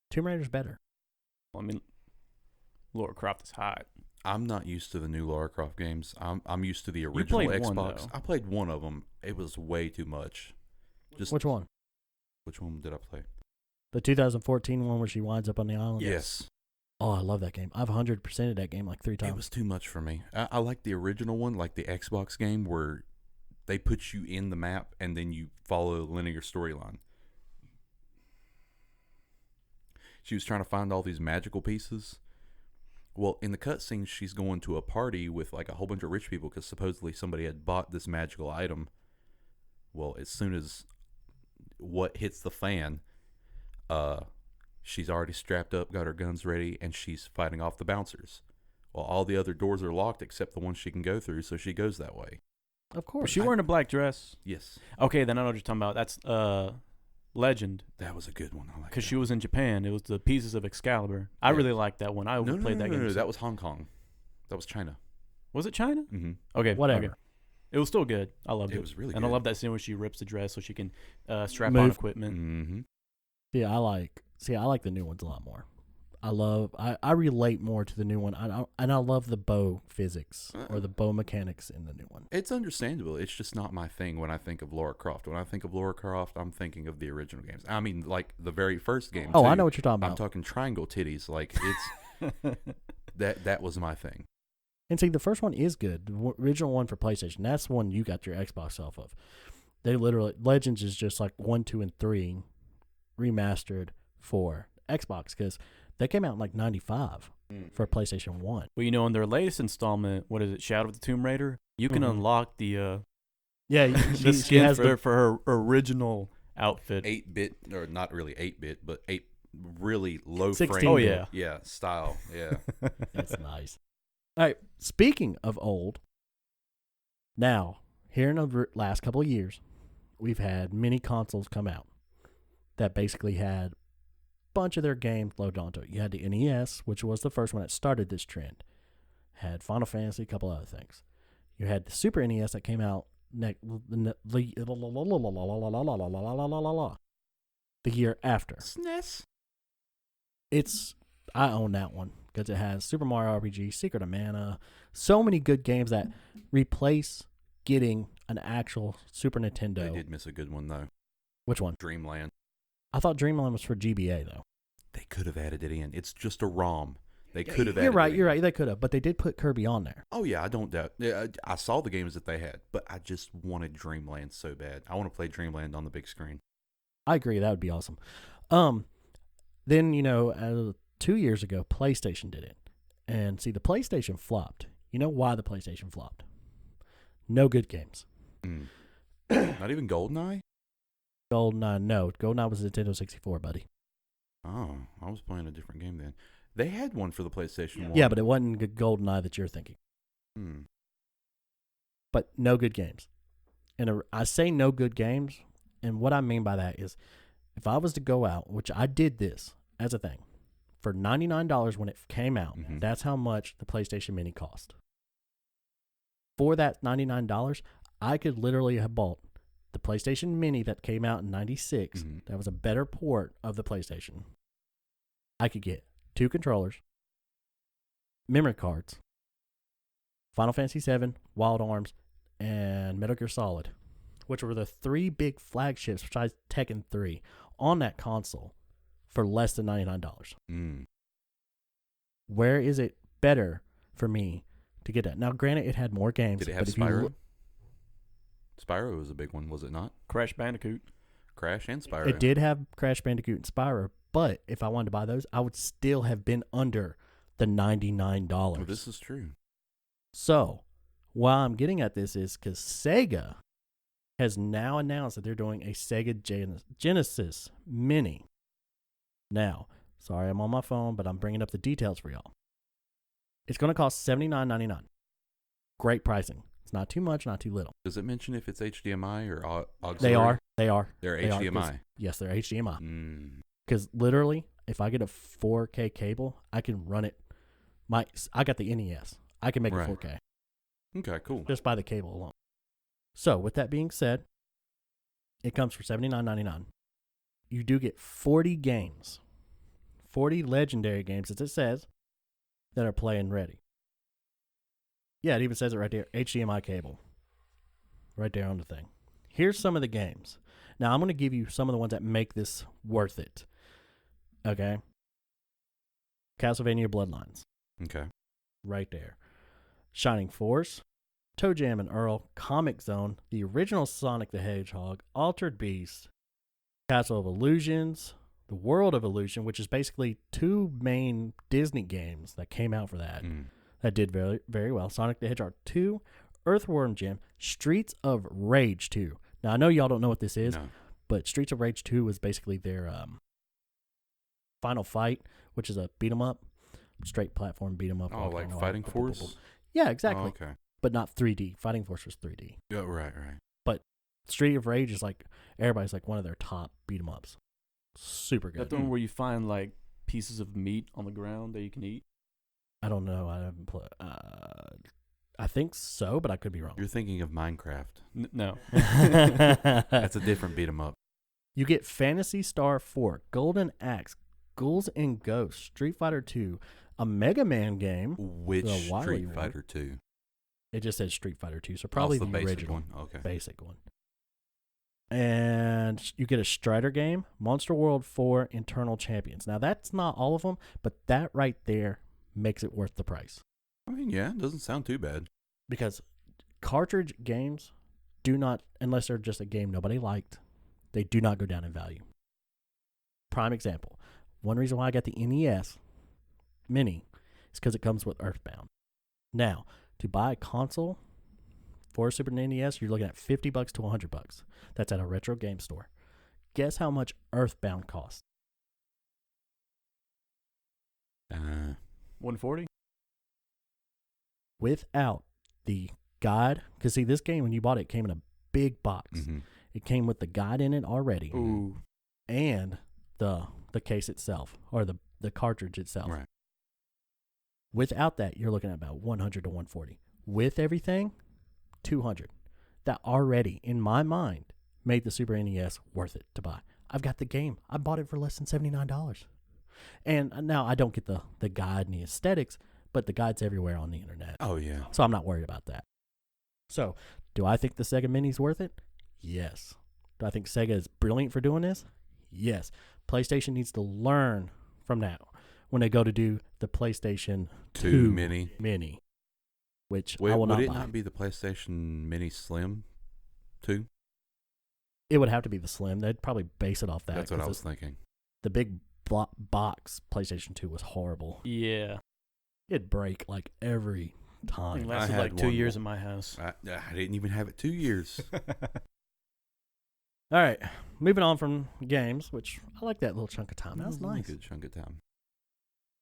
Tomb Raider's better. I mean, Lara Croft is hot. I'm not used to the new Lara Croft games. I'm used to the original played one, Xbox. though. I played one of them. It was way too much. Just Which one? Which one did I play? The 2014 one where she winds up on the island? Yes. Oh, I love that game. I've 100%ed that game like 3 times. It was too much for me. I like the original one, like the Xbox game where they put you in the map and then you follow a linear storyline. She was trying to find all these magical pieces. Well, in the cutscenes, she's going to a party with like a whole bunch of rich people because supposedly somebody had bought this magical item. Well, as soon as what hits the fan, she's already strapped up, got her guns ready, and she's fighting off the bouncers. Well, all the other doors are locked except the one she can go through, so she goes that way. Of Was course. she wearing a black dress? Yes, Okay, then I know what you're talking about. That's Legend, that was a good one. I like because that. she was in Japan. It was the Pieces of Excalibur. I Yeah. really liked that one. I No, overplayed that game. no, that was Hong Kong. That was China. Was it China? Mm-hmm. Okay, Whatever. okay. It was still good. I loved it. It was really and good. I love that scene where she rips the dress so she can strap on Move. equipment. Mm-hmm. I like the new ones a lot more. I relate more to the new one. And I love the bow physics or the bow mechanics in the new one. It's understandable. It's just not my thing when I think of Lara Croft. When I think of Lara Croft, I'm thinking of the original games. I mean, like the very first game. Oh, too. I know what you're talking I'm about. talking triangle titties. Like it's that was my thing. And see, the first one is good. The original one for PlayStation. That's the one you got your Xbox off of. They literally Legends is just like 1, 2, and 3 remastered for Xbox because they came out in like '95 for PlayStation 1. Well, you know, in their latest installment, what is it, Shadow of the Tomb Raider? You can Mhm. unlock the Yeah, The she skin has for her original outfit. 8-bit, or not really 8-bit, but really low 16 frame. Oh, bit. yeah. Style. Yeah. That's nice. All right. Speaking of old, now here in the last couple of years, we've had many consoles come out that basically had a bunch of their games loaded onto it. You had the NES, which was the first one that started this trend. Had Final Fantasy, a couple other things. You had the Super NES that came out the year after. SNES. I own that one because it has Super Mario RPG, Secret of Mana, so many good games that replace getting an actual Super Nintendo. They did miss a good one though. Which one? Dreamland. I thought Dreamland was for GBA though. They could have added it in. It's just a ROM. They could have You're added right. it You're in. right. They could have, but they did put Kirby on there. Oh yeah, I don't doubt. Yeah, I saw the games that they had, but I just wanted Dreamland so bad. I want to play Dreamland on the big screen. I agree. That would be awesome. Then 2 years ago, PlayStation did it, and see the PlayStation flopped. You know why the PlayStation flopped? No good games. Not even GoldenEye? GoldenEye, no. GoldenEye was Nintendo 64, buddy. Oh, I was playing a different game then. They had one for the PlayStation 1. Yeah, but it wasn't good GoldenEye that you're thinking. But no good games. And I say no good games, and what I mean by that is if I was to go out, which I did this as a thing, for $99 when it came out, that's how much the PlayStation Mini cost. For that $99, I could literally have bought the PlayStation Mini that came out in 96. That was a better port of the PlayStation. I could get 2 controllers, memory cards, Final Fantasy VII, Wild Arms, and Metal Gear Solid, which were the 3 big flagships besides Tekken 3 on that console for less than $99. Where is it better for me to get that? Now, granted, it had more games. Did it have Spyro? Spyro was a big one, was it not? Crash Bandicoot. Crash and Spyro. It did have Crash Bandicoot and Spyro, but if I wanted to buy those, I would still have been under the $99. Well, this is true. So, why I'm getting at this is because Sega has now announced that they're doing a Sega Genesis Mini. Now, sorry I'm on my phone, but I'm bringing up the details for y'all. It's going to cost $79.99. Great pricing. It's not too much, not too little. Does it mention if it's HDMI or auxiliary? They are. They're They are, HDMI. yes, they're HDMI. Because literally, if I get a 4K cable, I can run it. I got the NES. I can make it 4K. Okay, cool. Just by the cable alone. So, with that being said, it comes for $79.99. You do get 40 games, 40 legendary games, as it says, that are play and ready. Yeah, it even says it right there, HDMI cable. Right there on the thing. Here's some of the games. Now, I'm going to give you some of the ones that make this worth it. Okay? Castlevania Bloodlines. Okay. Right there. Shining Force, Toe Jam and Earl, Comic Zone, the original Sonic the Hedgehog, Altered Beast, Castle of Illusions, The World of Illusion, which is basically 2 main Disney games that came out for that. That did very, very well. Sonic the Hedgehog 2, Earthworm Jim, Streets of Rage 2. Now, I know y'all don't know what this is, but Streets of Rage 2 was basically their Final Fight, which is a beat-em-up, straight platform beat-em-up. Oh, like Fighting Force? Yeah, exactly. Oh, okay. But not 3D. Fighting Force was 3D. Yeah, right. But Street of Rage is like, everybody's like one of their top beat-em-ups. Super good. That the one where you find like pieces of meat on the ground that you can eat? I don't know. I haven't played. I think so, but I could be wrong. You're thinking of Minecraft. No. That's a different beat 'em up. You get Phantasy Star 4, Golden Axe, Ghouls and Ghosts, Street Fighter 2, a Mega Man game. Which The Wily Street World. Fighter 2? It just says Street Fighter 2, so probably the the basic original one. Okay. basic one. And you get a Strider game, Monster World 4, Eternal Champions. Now, that's not all of them, but that right there makes it worth the price. I mean, yeah, it doesn't sound too bad. Because cartridge games do not, unless they're just a game nobody liked, they do not go down in value. Prime example. One reason why I got the NES Mini is because it comes with Earthbound. Now, to buy a console for a Super NES, you're looking at $50 to $100. That's at a retro game store. Guess how much Earthbound costs? 140. Without the guide, because see, this game when you bought it, it came in a big box. Mhm. It came with the guide in it already, Ooh. and the case itself, or the cartridge itself. Right. Without that, you're looking at about 100 to 140. With everything, 200. That already, in my mind, made the Super NES worth it to buy. I've got the game. I bought it for less than $79. And now I don't get the guide and the aesthetics, but the guide's everywhere on the internet. Oh yeah. So I'm not worried about that. So, do I think the Sega Mini's worth it? Yes. Do I think Sega is brilliant for doing this? Yes. PlayStation needs to learn from now when they go to do the PlayStation 2 Mini, which Wait, I will would not it buy. not be the PlayStation Mini Slim 2? It would have to be the Slim. They'd probably base it off that. That's what I 'cause was thinking. the big box PlayStation 2 was horrible. Yeah. It'd break like every It time. lasted had like 2 one years more. in my house. I didn't even have it 2 years. All right, moving on from games, which I like that little chunk of time. That was a really nice. good chunk of time.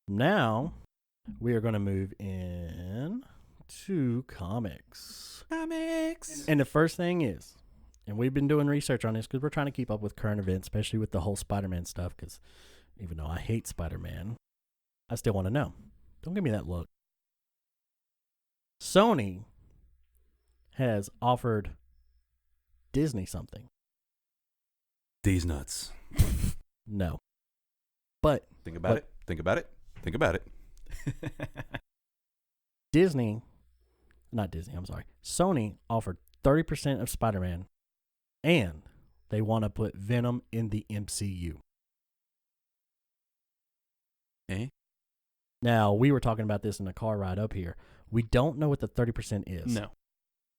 Now, we are going to move in to comics. Comics. And the first thing is, and we've been doing research on this because we're trying to keep up with current events, especially with the whole Spider-Man stuff, because even though I hate Spider-Man, I still want to know. Don't give me that look. Sony has offered Disney something. These nuts. No. But Think about it. Think about it. Think about it. Sony offered 30% of Spider-Man, and they want to put Venom in the MCU. Eh? Now, we were talking about this in the car ride up here. We don't know what the 30% is. No.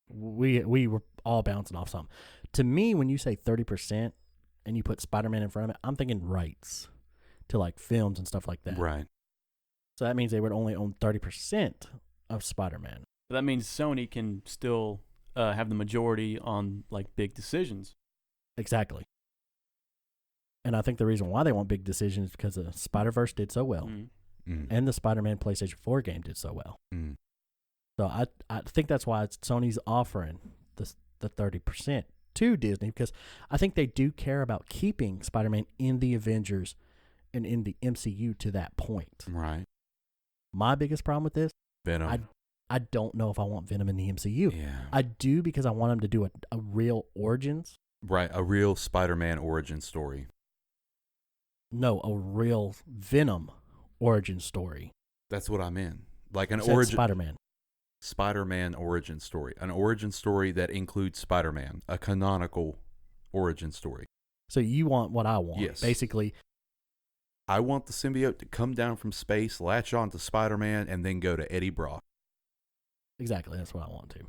We were all bouncing off something. To me, when you say 30% and you put Spider-Man in front of it, I'm thinking rights to like films and stuff like that. Right. So that means they would only own 30% of Spider-Man. That means Sony can still have the majority on like big decisions. Exactly. And I think the reason why they want big decisions is because the Spider-Verse did so well, Mm. and the Spider-Man PlayStation 4 game did so well. Mm. So I think that's why Sony's offering the 30% to Disney, because I think they do care about keeping Spider-Man in the Avengers and in the MCU to that point. Right. My biggest problem with this, Venom. I don't know if I want Venom in the MCU. Yeah. I do because I want him to do a real origins. Right. A real Spider-Man origin story. No, a real Venom origin story. That's what I meant. Like an Said origin. Spider-Man. origin story. An origin story that includes Spider-Man. A canonical origin story. So you want what I want. Yes. Basically, I want the symbiote to come down from space, latch on to Spider-Man, and then go to Eddie Brock. exactly. That's what I want to.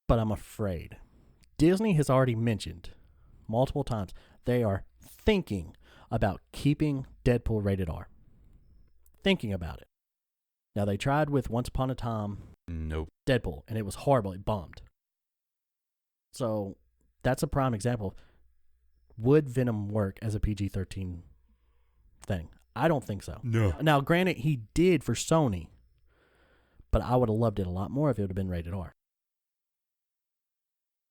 But I'm afraid. Disney has already mentioned multiple times they are thinking about keeping Deadpool rated R. Thinking about it. Now, they tried with Once Upon a Time Nope. Deadpool, and it was horrible. It bombed. So that's a prime example. Would Venom work as a PG-13 thing? I don't think so. No. Now, granted, he did for Sony, but I would have loved it a lot more if it would have been rated R.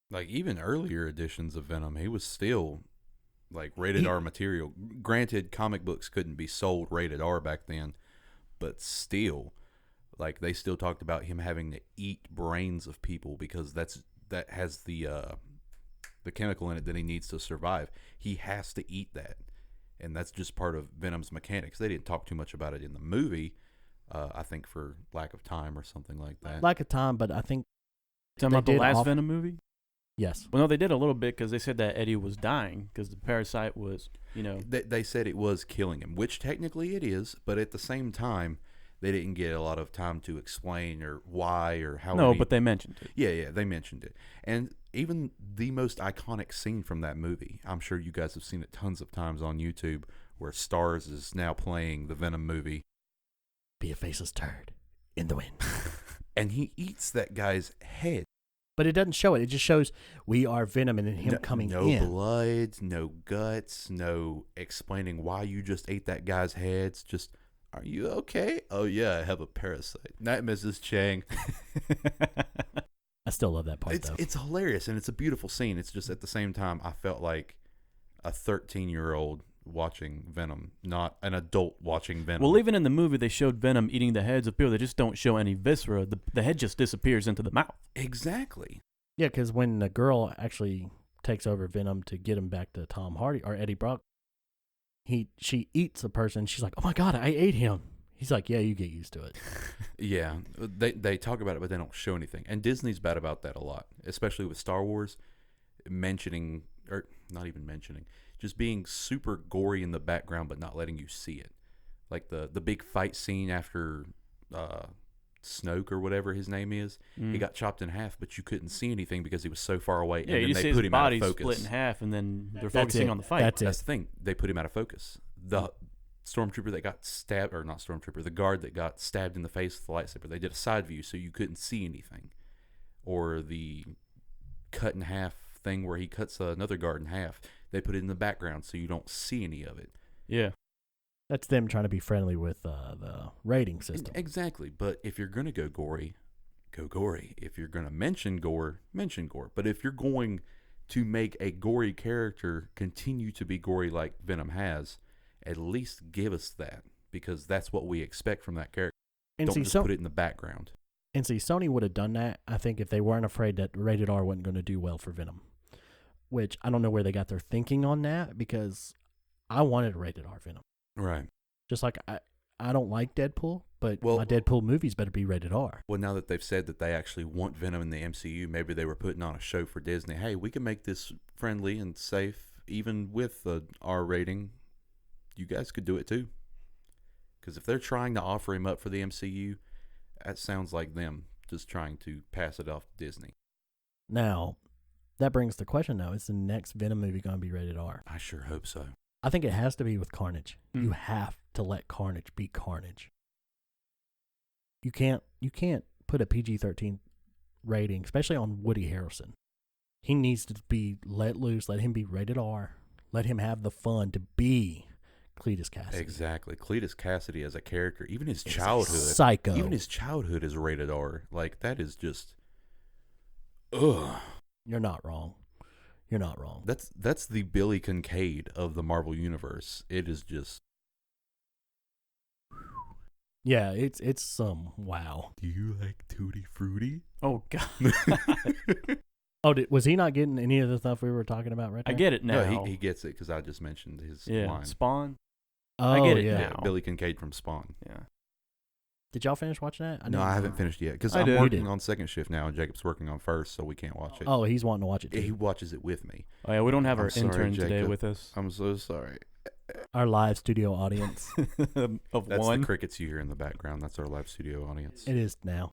Like even earlier editions of Venom, he was still like rated R material. Granted, comic books couldn't be sold rated R back then, but still, like they still talked about him having to eat brains of people because that has the chemical in it that he needs to survive. He has to eat that, and that's just part of Venom's mechanics. They didn't talk too much about it in the movie, I think for lack of time or something like that. Lack of time, but I think Talking They about the did last offer- Venom movie? yes. Well, no, they did a little bit because they said that Eddie was dying because the parasite was, They said it was killing him, which technically it is, but at the same time, they didn't get a lot of time to explain or why or how. No, many- but they mentioned it. Yeah, they mentioned it. And even the most iconic scene from that movie, I'm sure you guys have seen it tons of times on YouTube, where Stars is now playing the Venom movie. Be a faceless turd in the wind. and he eats that guy's head. But it doesn't show it. It just shows we are Venom and then him coming no in. blood, no guts, no explaining why you just ate that guy's heads. Just, are you okay? Oh yeah, I have a parasite. Night, Mrs. Chang. I still love that part though. It's hilarious and it's a beautiful scene. It's just at the same time I felt like a 13-year-old watching Venom, not an adult watching Venom. Well, even in the movie, they showed Venom eating the heads of people. They just don't show any viscera. The head just disappears into the mouth. Exactly. Yeah, because when the girl actually takes over Venom to get him back to Tom Hardy or Eddie Brock, she eats a person. She's like, "Oh my God, I ate him." He's like, "Yeah, you get used to it." Yeah, they talk about it, but they don't show anything. And Disney's bad about that a lot, especially with Star Wars, mentioning, or not even mentioning, just being super gory in the background, but not letting you see it. Like the big fight scene after Snoke or whatever his name is, he got chopped in half, but you couldn't see anything because he was so far away. Yeah, and then you they see put his him out body of focus. split in half, and then they're That's focusing it. on the fight. That's That's the thing. They put him out of focus. The stormtrooper that got stabbed, or not stormtrooper, the guard that got stabbed in the face with the lightsaber, they did a side view so you couldn't see anything. Or the cut in half thing where he cuts another guard in half, they put it in the background so you don't see any of it. Yeah. That's them trying to be friendly with the rating system. Exactly. But if you're going to go gory, go gory. If you're going to mention gore, mention gore. But if you're going to make a gory character continue to be gory like Venom has, at least give us that, because that's what we expect from that character. And Don't see, just put it in the background. And see, Sony would have done that, I think, if they weren't afraid that rated R wasn't going to do well for Venom. Which I don't know where they got their thinking on that, because I wanted a rated R Venom. Right. Just like I don't like Deadpool, but Well- my Deadpool movies better be rated R. Well, now that they've said that they actually want Venom in the MCU, maybe they were putting on a show for Disney. Hey, we can make this friendly and safe, even with the R rating. You guys could do it too. Because if they're trying to offer him up for the MCU, that sounds like them just trying to pass it off to Disney. Now, that brings the question, though, is the next Venom movie going to be rated R? I sure hope so. I think it has to be with Carnage. Hmm. You have to let Carnage be Carnage. You can't put a PG-13 rating, especially on Woody Harrelson. He needs to be let loose, let him be rated R, let him have the fun to be Cletus Cassidy. Exactly. Cletus Cassidy as a character, even his He's a childhood. psycho. Even his childhood is rated R. Like, that is just... Ugh. You're not wrong. You're not wrong. That's the Billy Kincaid of the Marvel Universe. It is just... Yeah, it's some wow. Do you like Tutti Frutti? Oh, God. Oh, was he not getting any of the stuff we were talking about right I there? get it now. No, he gets it because I just mentioned his yeah. line. Spawn. Oh, I get it yeah. Yeah, now. Billy Kincaid from Spawn. Yeah. Did y'all finish watching that? No, I haven't finished yet because I I'm did. working You did. on second shift now, and Jacob's working on first, so we can't watch it. Oh, he's wanting to watch it too. He watches it with me. Oh, yeah. We don't have I'm our sorry, intern today Jacob. with us. I'm so sorry. Our live studio audience. of That's one. the crickets you hear in the background. That's our live studio audience. It is now.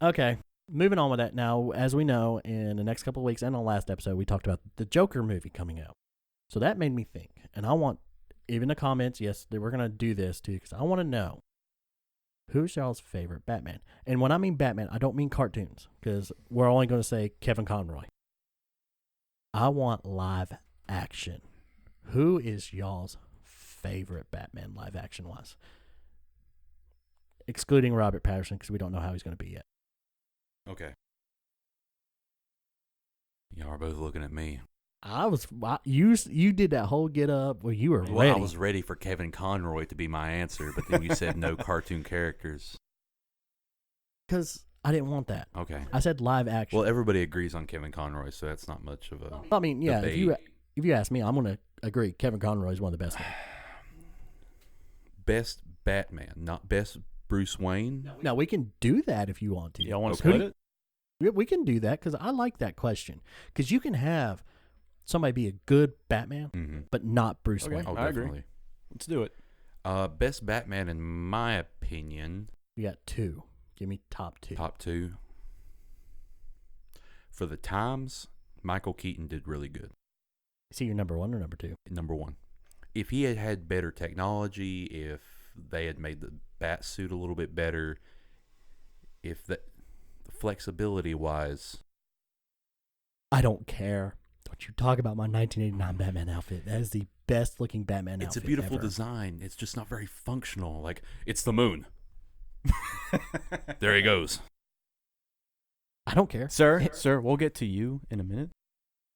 Okay, moving on with that. Now, as we know, in the next couple of weeks and on the last episode, we talked about the Joker movie coming out. So that made me think, and I want, even the comments, yes, we're going to do this too, because I want to know, who's y'all's favorite Batman? And when I mean Batman, I don't mean cartoons, because we're only going to say Kevin Conroy. I want live action. Who is y'all's favorite Batman live action wise? Excluding Robert Pattinson, because we don't know how he's going to be yet. Okay. Y'all are both looking at me. You did that whole get up where you were Well, ready. I was ready for Kevin Conroy to be my answer, but then you said no cartoon characters. Because I didn't want that. Okay. I said live action. Well, everybody agrees on Kevin Conroy, so that's not much of a I mean, yeah, debate. if you ask me, I'm going to agree. Kevin Conroy is one of the best. Best Batman, not best Bruce Wayne. Now, we can do that if you want to. Y'all want to Okay. split it? We can do that because I like that question. Because you can have somebody be a good Batman, Mm-hmm. but not Bruce Okay. Wayne. Oh, I agree. definitely. Let's do it. Best Batman, in my opinion, You got two. Give me top two. top two. For the times, Michael Keaton did really good. Is he your number one or number two? Number one. If he had had better technology, if they had made the bat suit a little bit better, if the flexibility wise, I don't care. Don't you talk about my 1989 Batman outfit. That is the best looking Batman it's a outfit beautiful ever. design. It's just not very functional. Like, it's the moon. There he goes. I don't care. Sir, we'll get to you in a minute.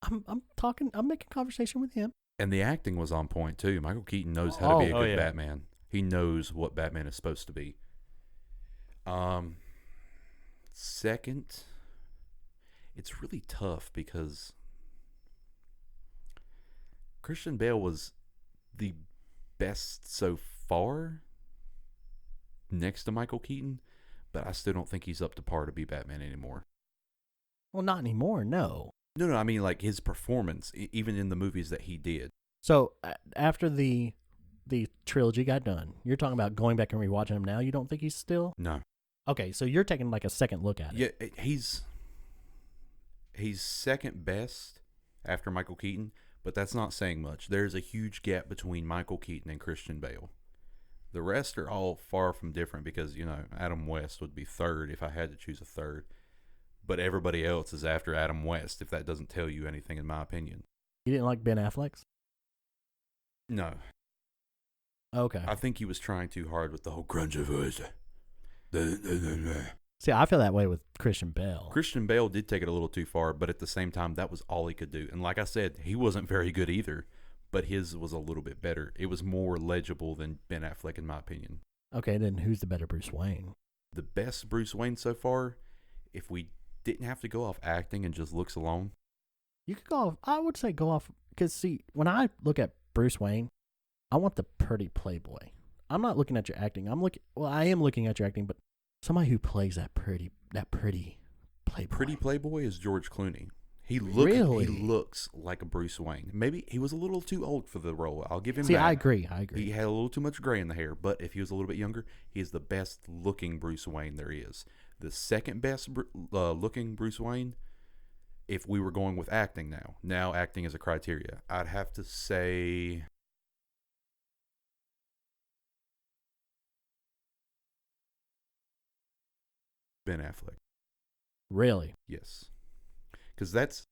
I'm talking. I'm making conversation with him. And the acting was on point too. Michael Keaton knows how to be a Oh, good yeah. Batman. He knows what Batman is supposed to be. Second, it's really tough because Christian Bale was the best so far next to Michael Keaton, but I still don't think he's up to par to be Batman anymore. Well, not anymore. No. No, I mean like his performance, even in the movies that he did. So after the trilogy got done, you're talking about going back and rewatching him now. You don't think he's still No. okay? So you're taking like a second look at it. Yeah, he's second best after Michael Keaton, but that's not saying much. There's a huge gap between Michael Keaton and Christian Bale. The rest are all far from different because, Adam West would be third if I had to choose a third. But everybody else is after Adam West, if that doesn't tell you anything, in my opinion. You didn't like Ben Affleck's? No. Okay. I think he was trying too hard with the whole grunge voice. See, I feel that way with Christian Bale. Christian Bale did take it a little too far, but at the same time, that was all he could do. And like I said, he wasn't very good either, but his was a little bit better. It was more legible than Ben Affleck, in my opinion. Okay, then who's the better Bruce Wayne? The best Bruce Wayne so far, if we didn't have to go off acting and just looks alone. You could go off, I would say go off, because see, when I look at Bruce Wayne, I want the pretty playboy. I'm not looking at your acting. I am looking at your acting, but somebody who plays that pretty playboy. Pretty playboy is George Clooney. He Really? looks like a Bruce Wayne. Maybe he was a little too old for the role. I'll give him See, that. I agree. He had a little too much gray in the hair, but if he was a little bit younger, he's the best looking Bruce Wayne there is. The second best looking Bruce Wayne, if we were going with acting now acting is a criteria, I'd have to say Ben Affleck. Really? Yes. Because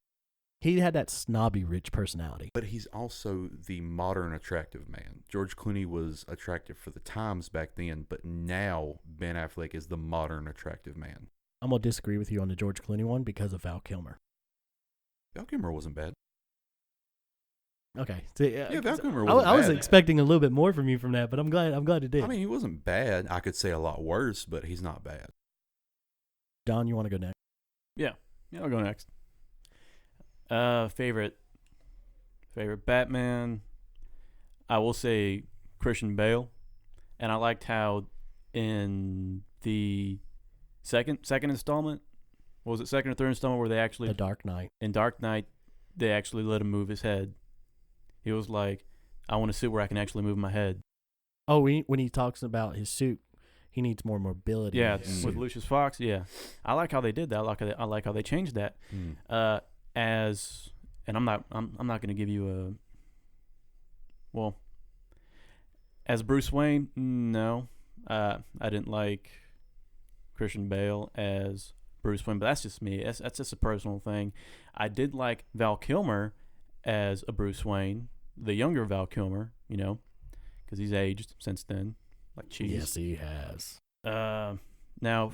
He had that snobby rich personality. but he's also the modern attractive man. George Clooney was attractive for the times back then, but now Ben Affleck is the modern attractive man. I'm going to disagree with you on the George Clooney one because of Val Kilmer. Val Kilmer wasn't bad. Okay. See, Yeah, Val Kilmer I wasn't was bad. expecting a little bit more from you from that, but I'm glad it did. I mean, he wasn't bad. I could say a lot worse, but he's not bad. Don, you want to go next? Yeah, I'll go next. Favorite Batman, I will say Christian Bale, and I liked how in the second installment, what was it, second or third installment, where they actually The Dark Knight. in Dark Knight they actually let him move his head. He was like, I want to sit where I can actually move my head. Oh, when he talks about his suit, he needs more mobility. Yeah, in his with suit. Lucius Fox. Yeah, I like how they did that. I like how they changed that. And I'm not going to give you as Bruce Wayne, no, I didn't like Christian Bale as Bruce Wayne, but that's just me. That's just a personal thing. I did like Val Kilmer as a Bruce Wayne, the younger Val Kilmer, because he's aged since then, like cheese. Yes, he has. Now,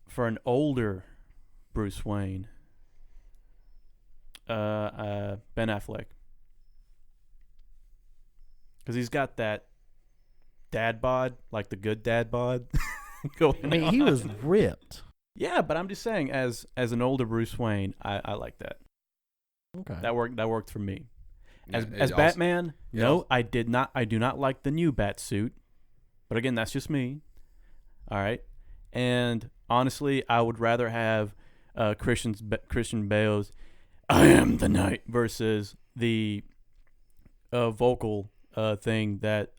for an older Bruce Wayne, Ben Affleck, because he's got that dad bod, like the good dad bod. going I mean, on. he was ripped. Yeah, but I'm just saying, as an older Bruce Wayne, I like that. Okay. That worked for me. As It also- Batman, it no, also- I do not like the new bat suit. But again, that's just me. All right. And honestly, I would rather have Christian Bale's "I am the Night" versus the vocal thing that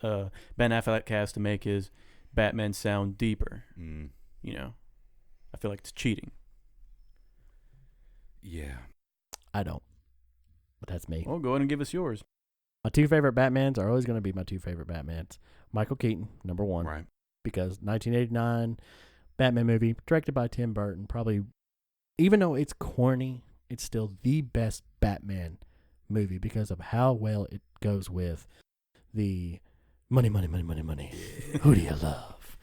Ben Affleck has to make his Batman sound deeper. Mm, I feel like it's cheating. yeah. I don't. But that's me. Well, go ahead and give us yours. My two favorite Batmans are always going to be my two favorite Batmans. Michael Keaton, number one. Right. Because 1989, Batman movie, directed by Tim Burton. Probably, even though it's corny, it's still the best Batman movie because of how well it goes with the money. Who do you love?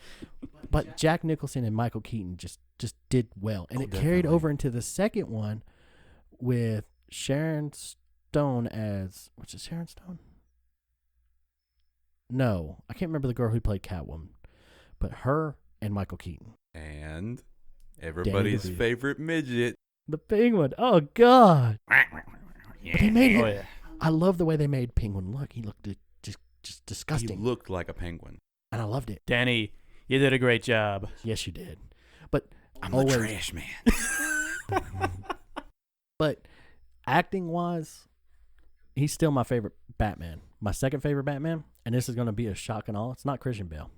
But Jack Nicholson and Michael Keaton just did well. And it carried over into the second one with Sharon Stone as... Which is Sharon Stone? No. I can't remember the girl who played Catwoman. But her and Michael Keaton. And everybody's DeVito. favorite midget. The Penguin. Oh, God. But they made him... Oh, yeah. I love the way they made Penguin look. He looked just He disgusting. looked like a penguin. And I loved it. Danny, you did a great job. Yes, you did. But I'm always, the trash man. But acting-wise, he's still my favorite Batman. My second favorite Batman, and this is going to be a shock and all, it's not Christian Bale.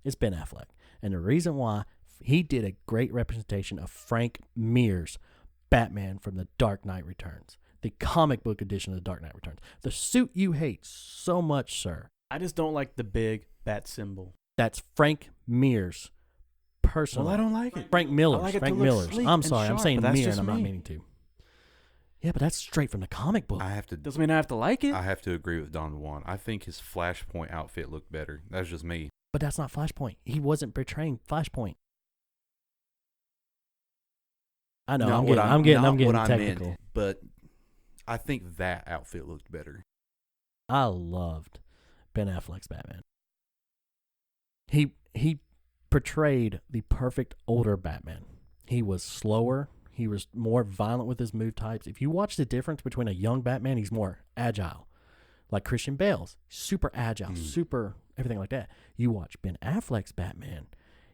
It's Ben Affleck. And the reason why, he did a great representation of Frank Mir's Batman from The Dark Knight Returns. The comic book edition of The Dark Knight Returns. The suit you hate so much, sir. I just don't like the big bat symbol. That's Frank Mir's personal. Well, I don't like it. Frank Miller's. I like it to Frank look Miller's. sleek I'm and sorry. I'm sharp, saying but that's Mir, just and I'm not me. meaning to. Yeah, but that's straight from the comic book. I have to Doesn't mean I have to like it. I have to agree with Don Juan. I think his Flashpoint outfit looked better. That's just me. But that's not Flashpoint. He wasn't portraying Flashpoint. I know. Not I'm getting not what I technical. meant, but I think that outfit looked better. I loved Ben Affleck's Batman. He portrayed the perfect older Batman. He was slower. He was more violent with his move types. If you watch the difference between a young Batman, he's more agile. Like Christian Bale's, super agile, super everything like that. You watch Ben Affleck's Batman,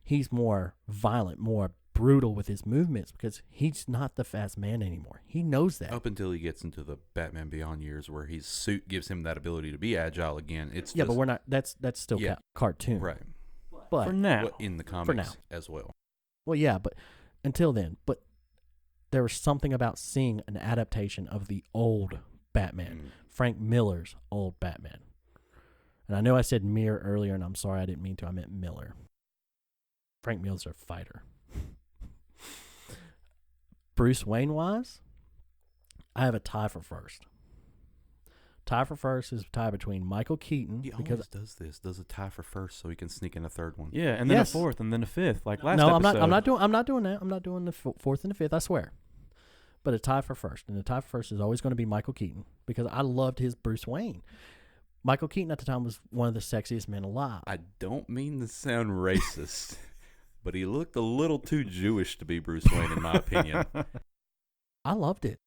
he's more violent, more brutal with his movements because he's not the fast man anymore. He knows that. Up until he gets into the Batman Beyond years where his suit gives him that ability to be agile again. It's Yeah, just, but we're not. That's still Yeah. Cartoon, right. But For now. Well, in the comics as well. well, yeah, but until then, but there was something about seeing an adaptation of the old Batman, Frank Miller's old Batman. And I know I said Mir earlier, and I'm sorry I didn't mean to. I meant Miller. Frank Miller's a fighter. Bruce Wayne wise, I have a tie for first. Tie for first is a tie between Michael Keaton He because always does this. Does a tie for first so he can sneak in a third one. Yeah, and then Yes. a fourth, and then a fifth, like last no, episode. I'm not doing that. I'm not doing the fourth and the fifth. I swear. But a tie for first, and the tie for first is always going to be Michael Keaton because I loved his Bruce Wayne. Michael Keaton at the time was one of the sexiest men alive. I don't mean to sound racist, but he looked a little too Jewish to be Bruce Wayne, in my opinion. I loved it.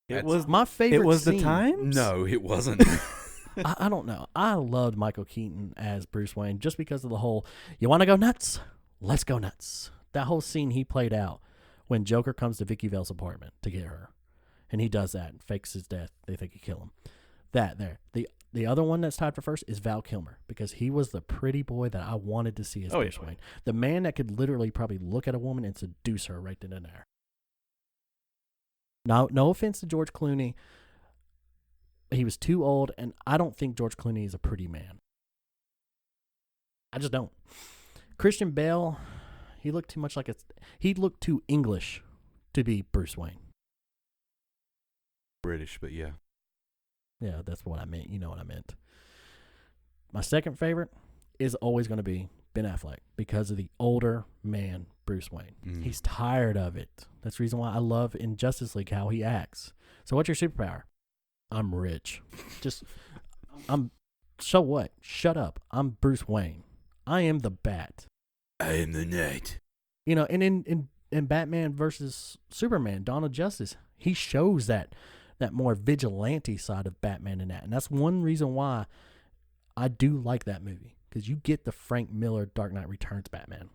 It That's- was My favorite. It was the scene- times. No, it wasn't. I don't know. I loved Michael Keaton as Bruce Wayne just because of the whole, you want to go nuts? Let's go nuts. That whole scene he played out when Joker comes to Vicky Vale's apartment to get her. And he does that and fakes his death. They think he killed him. That there. The other one that's tied for first is Val Kilmer because he was the pretty boy that I wanted to see as Bruce Wayne. The man that could literally probably look at a woman and seduce her right then and there. Now, no offense to George Clooney. He was too old, and I don't think George Clooney is a pretty man. I just don't. Christian Bale, he looked too much like he looked too English to be Bruce Wayne. British, but yeah. Yeah, that's what I meant. You know what I meant. My second favorite is always going to be Ben Affleck because of the older man Bruce Wayne. Mm. He's tired of it. That's the reason why I love in Justice League how he acts. So what's your superpower? I'm rich. So what? Shut up. I'm Bruce Wayne. I am the Bat. I am the Knight. You know, and in Batman versus Superman, Dawn of Justice, he shows that more vigilante side of Batman in that. And that's one reason why I do like that movie. Because you get the Frank Miller Dark Knight Returns Batman.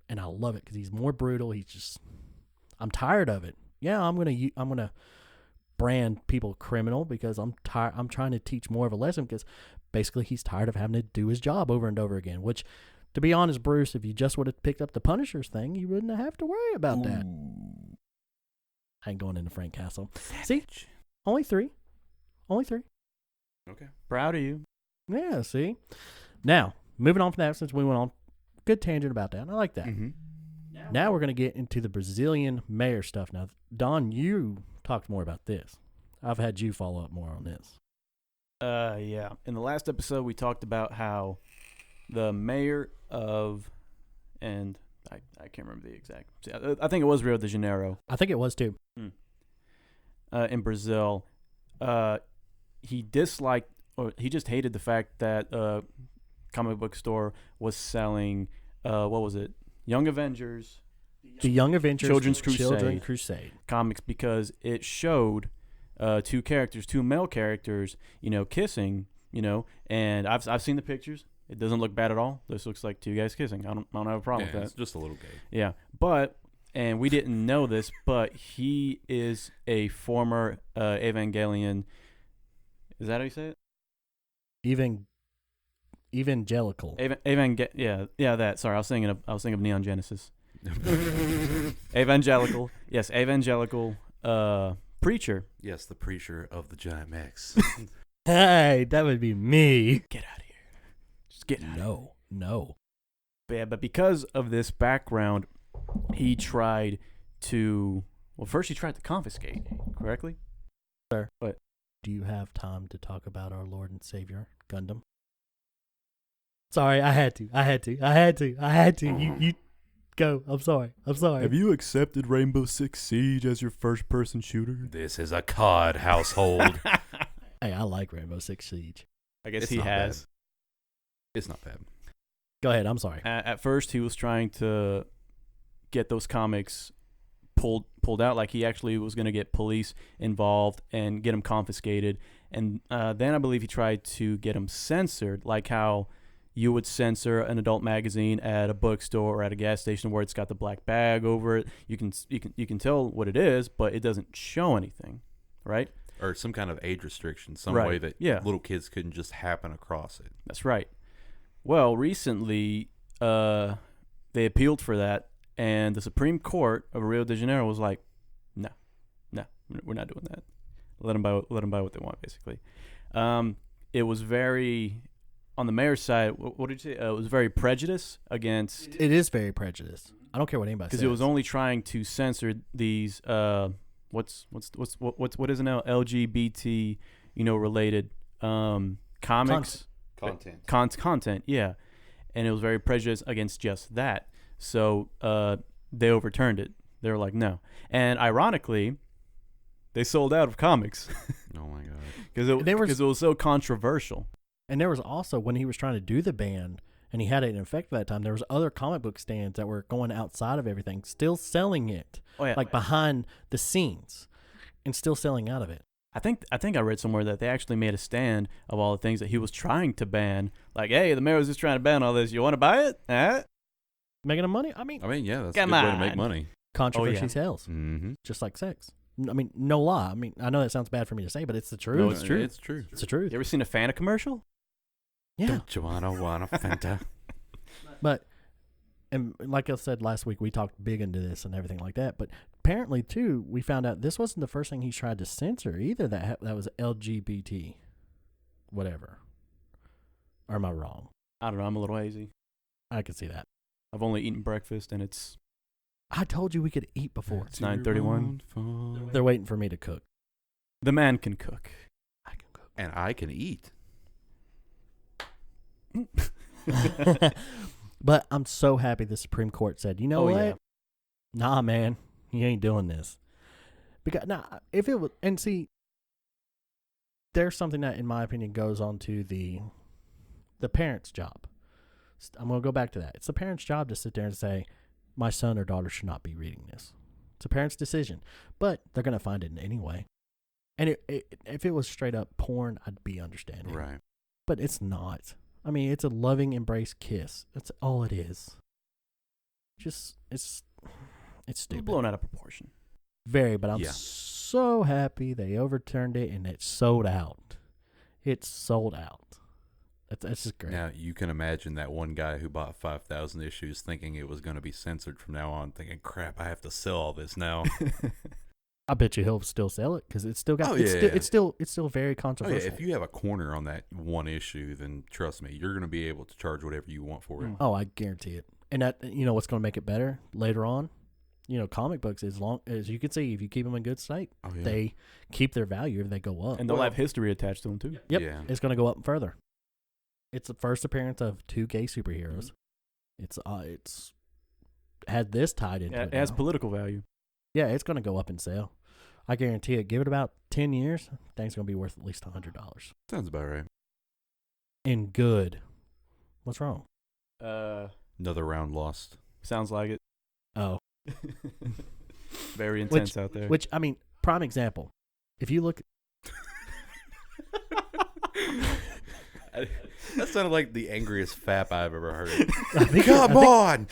And I love it because he's more brutal. I'm tired of it. Yeah, I'm gonna brand people criminal because I'm tired. I'm trying to teach more of a lesson because basically he's tired of having to do his job over and over again. Which, to be honest, Bruce, if you just would have picked up the Punisher's thing, you wouldn't have to worry about that. I ain't going into Frank Castle. See, only three. Okay. Proud of you. Yeah, see. Now, moving on from that, since we went on, good tangent about that. I like that. Mm-hmm. Now we're going to get into the Brazilian mayor stuff. Now, Don, you talked more about this. I've had you follow up more on this. Yeah. In the last episode, we talked about how the mayor of, and I can't remember the exact, I think it was Rio de Janeiro. I think it was too. In Brazil, he disliked, or he just hated the fact that comic book store was selling, what was it? Young Avengers. The Young Avengers Children's Children Crusade. Crusade. Comics, because it showed two male characters, kissing, and I've seen the pictures. It doesn't look bad at all. This looks like two guys kissing. I don't have a problem with that. It's just a little gay. Yeah, and we didn't know this, but he is a former Evangelion. Is that how you say it? Evangelical. Yeah, that. Sorry, I was thinking of Neon Genesis. Evangelical. Yes, evangelical preacher. Yes, the preacher of the Giant Mechs. Hey, that would be me. Get out of here. Just get out. No. But because of this background, he tried to. Well, first he tried to confiscate. Correctly. Sir. What? Do you have time to talk about our Lord and Savior, Gundam? Sorry, I had to. You go. I'm sorry. Have you accepted Rainbow Six Siege as your first-person shooter? This is a COD household. Hey, I like Rainbow Six Siege. I guess It's he not has. bad. It's not bad. Go ahead. I'm sorry. At first, he was trying to get those comics pulled out. Like, he actually was going to get police involved and get them confiscated. And then I believe he tried to get them censored, like how you would censor an adult magazine at a bookstore or at a gas station where it's got the black bag over it. You can tell what it is, but it doesn't show anything, right? Or some kind of age restriction, some Right. way that Yeah. little kids couldn't just happen across it. That's right. Well, recently, they appealed for that, and the Supreme Court of Rio de Janeiro was like, no, we're not doing that. Let them buy what they want, basically. It was very, on the mayor's side, what did you say? It was very prejudiced against, It is very prejudiced. I don't care what anybody says. because it was only trying to censor these, what is it now? LGBT, related comics. Content, yeah. And it was very prejudiced against just that. So they overturned it. They were like, no. And ironically, they sold out of comics Oh my god! because it was so controversial. And there was also, when he was trying to do the ban, and he had it in effect at that time, there was other comic book stands that were going outside of everything, still selling it, Oh yeah, like behind the scenes, and still selling out of it. I think I read somewhere that they actually made a stand of all the things that he was trying to ban. Like, hey, the mayor was just trying to ban all this. You want to buy it? Making them money? I mean, Yeah, that's Come a good way to make on. money. controversy yeah. sells, Mm-hmm. just like sex. I mean, no lie. I mean, I know that sounds bad for me to say, but it's the truth. No, it's true. It's true. It's the truth. You ever seen a Fanta commercial? Yeah. Don't you wanna Fanta? But, and like I said last week, we talked big into this and everything like that. But apparently, too, we found out this wasn't the first thing he tried to censor either. That was LGBT, whatever. Or am I wrong? I don't know. I'm a little hazy. I can see that. I've only eaten breakfast, and it's I told you we could eat before. It's 9:31. They're waiting for me to cook. The man can cook. I can cook. And I can eat. But I'm so happy the Supreme Court said, you know what? Yeah. Nah, man, you ain't doing this. Because if it was, and see, there's something that, in my opinion, goes on to the parent's job. I'm gonna go back to that. It's the parent's job to sit there and say, my son or daughter should not be reading this. It's a parent's decision, but they're gonna find it anyway. And if it was straight up porn, I'd be understanding. Right. But it's not. I mean, it's a loving embrace kiss. That's all it is. Just it's stupid. Blown out of proportion. Very, but I'm Yeah. so happy they overturned it and it sold out. It's sold out. That's just great. Now, you can imagine that one guy who bought 5,000 issues thinking it was going to be censored from now on, thinking, crap, I have to sell all this now. I bet you he'll still sell it because it's still got. Oh, it's, yeah. it's still very Oh, yeah, controversial. if you have a corner on that one issue, then trust me, you're going to be able to charge whatever you want for it. Oh, I guarantee it. And that, what's going to make it better later on? Comic books, as long as you can see, if you keep them in good state, Oh yeah. they keep their value and they go up. And they'll Well- have history attached to them too. Yep. Yeah. It's going to go up further. It's the first appearance of 2 gay superheroes. It's had this tied into It it. has now. political value. Yeah, it's going to go up in sale. I guarantee it. Give it about 10 years, things going to be worth at least $100. Sounds about right. And good. What's wrong? Another round lost. Sounds like it. Oh, Very intense out there. which I mean, prime example. If you look, That sounded like the angriest fap I've ever heard. I think, Come on.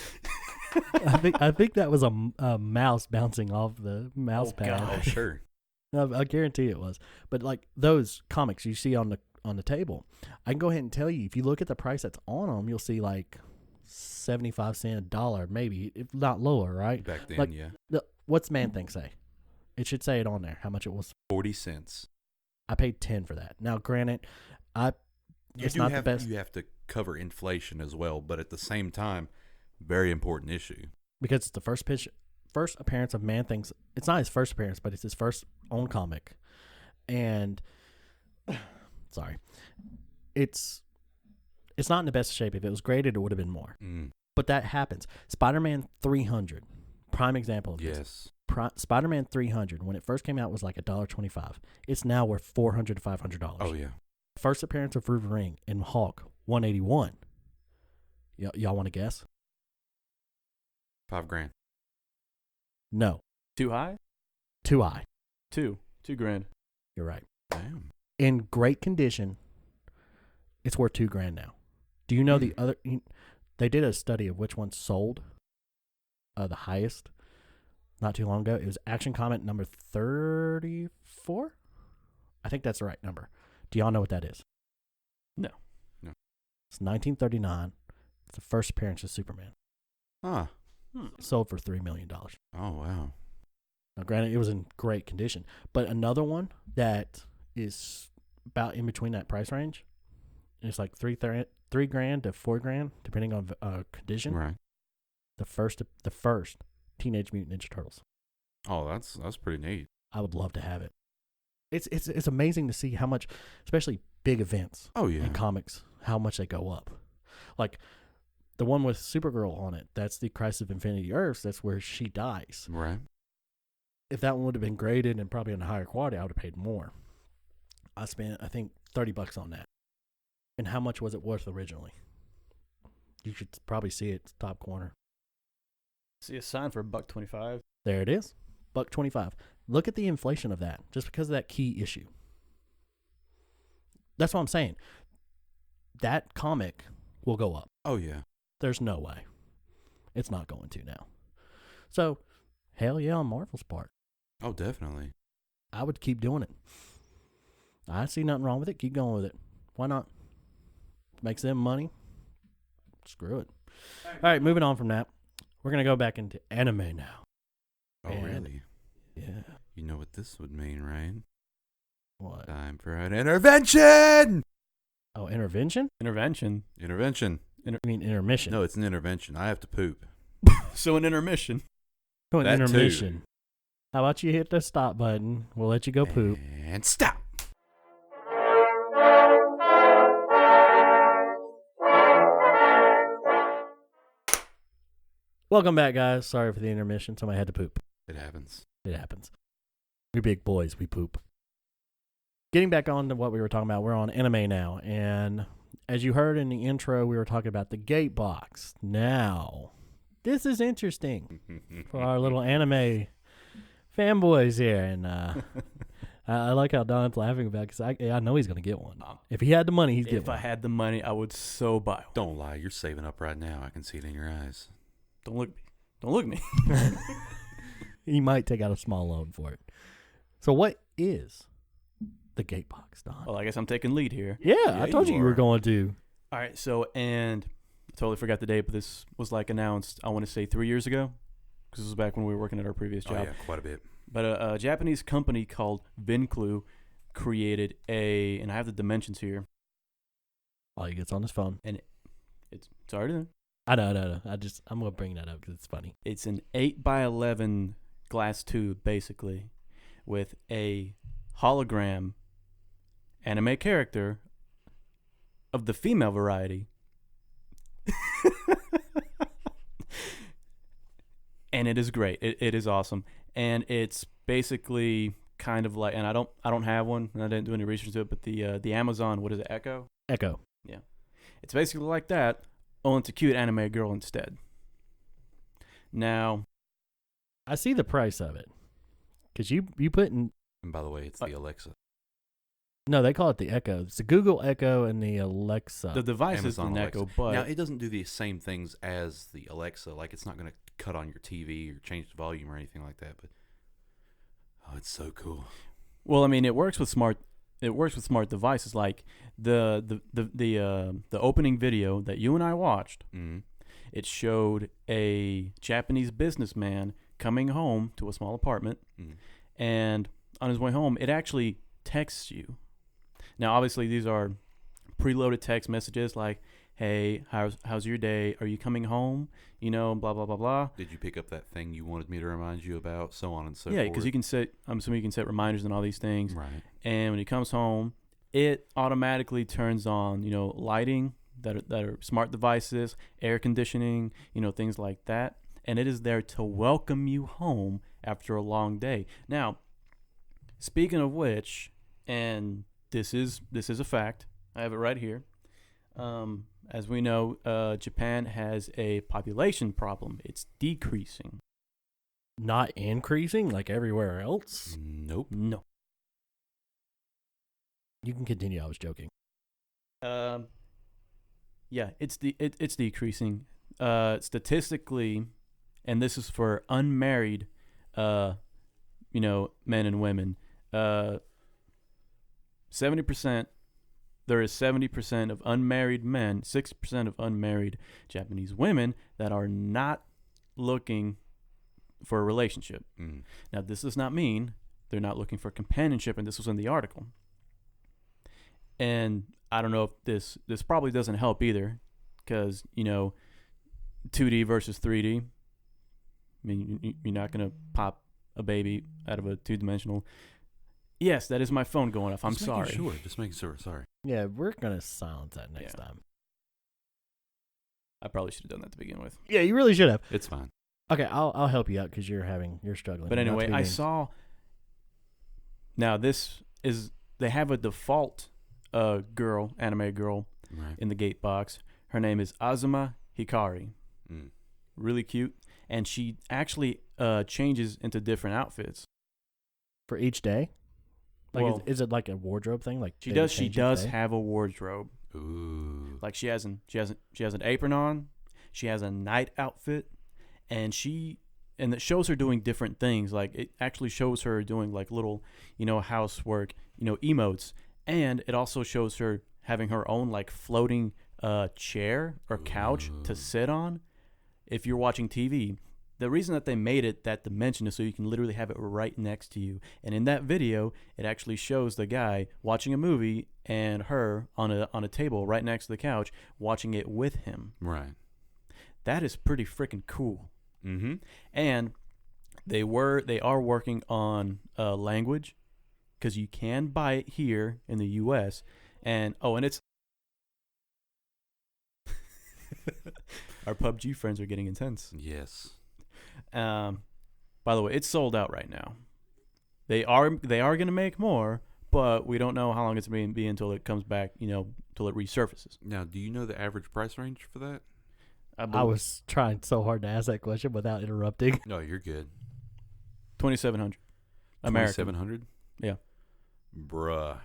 I think that was a mouse bouncing off the mouse pad. Oh, sure. I guarantee it was. But like those comics you see on the table, I can go ahead and tell you, if you look at the price that's on them, you'll see like 75 cents, $1, maybe, if not lower, right? Back then, Like- yeah. What's Man Thing say? It should say it on there how much it was. 40 cents. I paid 10 for that. Now, granted, it's not the best You have to cover inflation as well, but at the same time, very important issue. because it's the first appearance of Man Thing's. It's not his first appearance, but it's his first own comic, and sorry, it's not in the best shape. If it was graded, it would have been more. Mm, But that happens. Spider-Man 300, prime example of this. yes. Spider-Man 300, when it first came out, was like $1.25. It's now worth $400 to $500. Oh, yeah. First appearance of Wolverine and Hulk, $181. Y'all want to guess? $5,000. No. Too high? 2i. $2,000. You're right. Damn. In great condition, it's worth $2,000 now. Do you know the other? They did a study of which one sold the highest not too long ago. It was Action Comic number 34. I think that's the right number. Do y'all know what that is? No. No. It's 1939. It's the first appearance of Superman. Ah. Sold for $3 million. Oh, wow. Now, granted, it was in great condition, but another one that is about in between that price range, it's like $3,000 to $4,000, depending on condition. Right. The first Teenage Mutant Ninja Turtles. Oh, that's pretty neat. I would love to have it. It's amazing to see how much, especially big events Oh, yeah. in comics, how much they go up. Like the one with Supergirl on it, that's the Crisis of Infinity Earths. That's where she dies. Right. If that one would have been graded and probably in a higher quality, I would have paid more. I spent, I think, $30 on that. And how much was it worth originally? You should probably see it, top corner. See a sign for $1.25. There it is, $1.25. Look at the inflation of that, just because of that key issue. That's what I'm saying. That comic will go up. Oh, yeah. There's no way. It's not going to now. So, hell yeah on Marvel's part. Oh, definitely. I would keep doing it. I see nothing wrong with it. Keep going with it. Why not? Makes them money. Screw it. All right, moving on from that. We're going to go back into anime now. Oh, And- really? Yeah. You know what this would mean, right? What? Time for an intervention! Oh, intervention? Intervention. Intervention. You mean intermission? No, it's an intervention. I have to poop. So an intermission. Oh, an that too. intermission. How about you hit the stop button? We'll let you go poop. And stop. Welcome back, guys. Sorry for the intermission. Somebody had to poop. It happens. It happens. We big boys, we poop. Getting back on to what we were talking about, we're on anime now. And as you heard in the intro, we were talking about the gate box. Now, this is interesting for our little anime fanboys here. And I like how Don's laughing about it because I know he's going to get one. If he had the money, he'd get If I one. had the money, I would so buy one. Don't lie. You're saving up right now. I can see it in your eyes. Don't look at me. Don't look at me. He might take out a small loan for it. So what is the gate box, Don? Well, I guess I'm taking lead here. Yeah, Yeah, I told you you were are. going to. All right. So, and I totally forgot the date, but this was like announced, I want to say 3 years ago. Because this was back when we were working at our previous Oh, job. yeah, quite a bit. But a Japanese company called Vinclu created and I have the dimensions here. While he gets on his phone. It's already there. I know. I'm gonna bring that up because it's funny. It's an 8x11 glass tube, basically, with a hologram anime character of the female variety. And it is great. It is awesome. And it's basically kind of like, and I don't have one, and I didn't do any research to it, but the Amazon, what is it, Echo? Echo. Yeah. It's basically like that, only it's a cute anime girl instead. Now, I see the price of it. Because you put in... And by the way, it's the Alexa. No, they call it the Echo. It's the Google Echo and the Alexa. the device is Amazon an Alexa. Echo, but Now, it doesn't do the same things as the Alexa. Like, it's not going to cut on your TV or change the volume or anything like that. But, oh, it's so cool. well, I mean, it works with smart devices. Like the opening video that you and I watched. Mm-hmm. It showed a Japanese businessman coming home to a small apartment, and on his way home, it actually texts you. Now, obviously, these are preloaded text messages like, "Hey, how's your day? Are you coming home? You know, blah blah blah blah." Did you pick up that thing you wanted me to remind you about? So on and so Yeah, forth. because you can set. I'm assuming you can set reminders and all these things. Right. And when he comes home, it automatically turns on, lighting that are smart devices, air conditioning, things like that. And it is there to welcome you home after a long day. Now, speaking of which, and this is a fact, I have it right here. As we know, Japan has a population problem. It's decreasing. Not increasing like everywhere else? Nope. No. You can continue. I was joking. Yeah, it's decreasing. Statistically, and this is for unmarried, men and women. 70%. There is 70% of unmarried men, 6% of unmarried Japanese women that are not looking for a relationship. Mm. Now, this does not mean they're not looking for companionship, and this was in the article. And I don't know if this probably doesn't help either, because 2D versus 3D. I mean, you're not gonna pop a baby out of a two-dimensional. Yes, that is my phone going off. I'm sorry. Just making sure. Sorry. Yeah, we're going to silence that next time. I probably should have done that to begin with. Yeah, you really should have. It's fine. Okay, I'll help you out because you're struggling. But Not anyway, to be I mean. saw. Now they have a default anime girl Right. in the gate box. Her name is Azuma Hikari. Mm. Really cute, and she actually changes into different outfits. For each day? Like, Well, is it like a wardrobe thing? Like She they does. change She each does day? have a wardrobe. Ooh. Like she has an apron on. She has a night outfit, and it shows her doing different things. Like it actually shows her doing like little, housework, emotes, and it also shows her having her own like floating chair or couch to sit on. If you're watching TV, the reason that they made it that dimension is so you can literally have it right next to you. And in that video, it actually shows the guy watching a movie and her on a table right next to the couch watching it with him. Right. That is pretty freaking cool. Mm-hmm. And they are working on language, because you can buy it here in the U.S. And it's our PUBG friends are getting intense. Yes. By the way, it's sold out right now. They are going to make more, but we don't know how long it's going to be until it comes back, until it resurfaces. Now, do you know the average price range for that? I was trying so hard to ask that question without interrupting. No, you're good. $2,700 American. $2,700? Yeah. Bruh.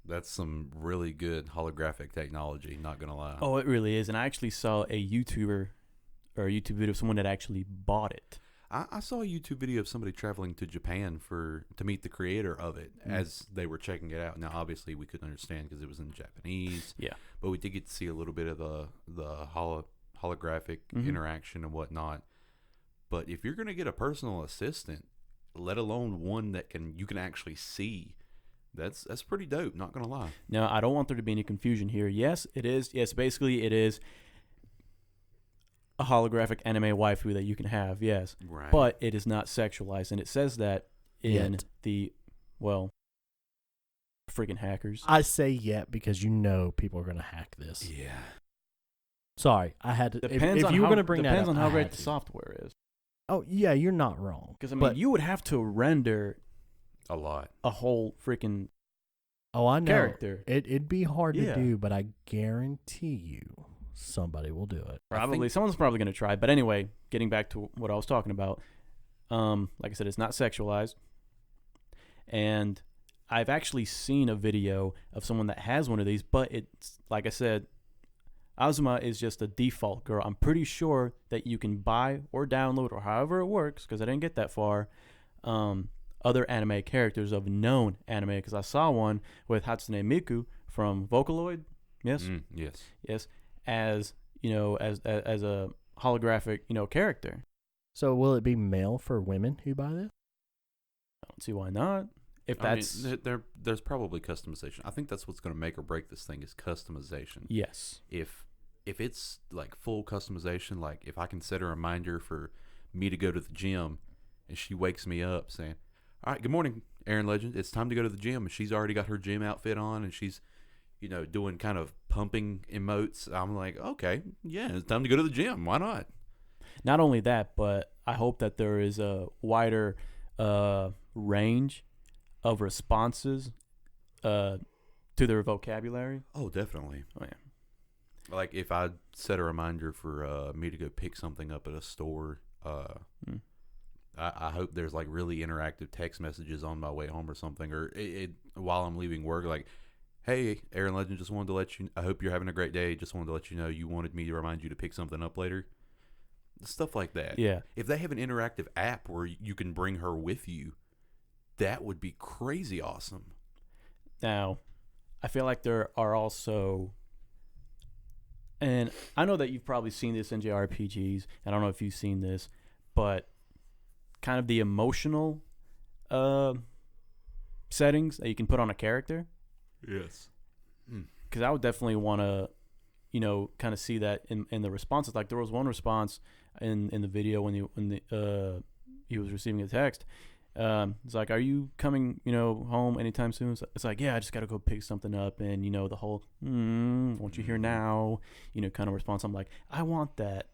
That's some really good holographic technology, not going to lie. Oh, it really is. And I actually saw a YouTube video of someone that actually bought it. I saw a YouTube video of somebody traveling to Japan to meet the creator of it as they were checking it out. Now, obviously, we couldn't understand because it was in Japanese. Yeah. But we did get to see a little bit of the holographic interaction and whatnot. But if you're going to get a personal assistant, let alone one that you can actually see, that's pretty dope, not going to lie. Now, I don't want there to be any confusion here. Yes, it is. Yes, basically it is. a holographic anime waifu that you can have, yes. Right. But it is not sexualized, and it says that in Yet. the, well, freaking hackers. I say yet because you know people are going to hack this. yeah. Sorry, I had to. Depends if on you were how, going to bring that depends up, on how I great had the to. software is. Oh, yeah, you're not wrong. Because, I mean, But- you would have to render A lot. a whole freaking Oh, I know. character. It'd be hard Yeah. to do, but I guarantee you somebody will do it. Probably. Someone's probably going to try. But anyway, getting back to what I was talking about, like I said, it's not sexualized. And I've actually seen a video of someone that has one of these, but it's, like I said, Azuma is just a default girl. I'm pretty sure that you can buy or download or however it works, because I didn't get that far, other anime characters of known anime, because I saw one with Hatsune Miku from Vocaloid. Yes? Yes. Yes. As, as a holographic, character. So will it be male for women who buy this? I don't see why not. If that's... there's probably customization. I think that's what's going to make or break this thing is customization. Yes. If it's like full customization, like if I can set a reminder for me to go to the gym and she wakes me up saying, all right, good morning, Aaron Legend. It's time to go to the gym. And she's already got her gym outfit on and she's, doing kind of pumping emotes. I'm like, okay, yeah, it's time to go to the gym. Why not? Not only that, but I hope that there is a wider range of responses to their vocabulary. Oh, definitely. Oh, yeah. Like if I set a reminder for me to go pick something up at a store, I hope there's like really interactive text messages on my way home or something, or while I'm leaving work, like, hey, Aaron Legend, just wanted to let you. I hope you're having a great day. Just wanted to let you know you wanted me to remind you to pick something up later. Stuff like that. Yeah. If they have an interactive app where you can bring her with you, that would be crazy awesome. Now, I feel like there are also, and I know that you've probably seen this in JRPGs, and I don't know if you've seen this, but kind of the emotional settings that you can put on a character. Yes. Because I would definitely want to, kind of see that in the responses. Like there was one response in the video when he was receiving a text. It's like, are you coming, home anytime soon? It's like, yeah, I just got to go pick something up. And, the whole, won't you hear now, kind of response. I'm like, I want that.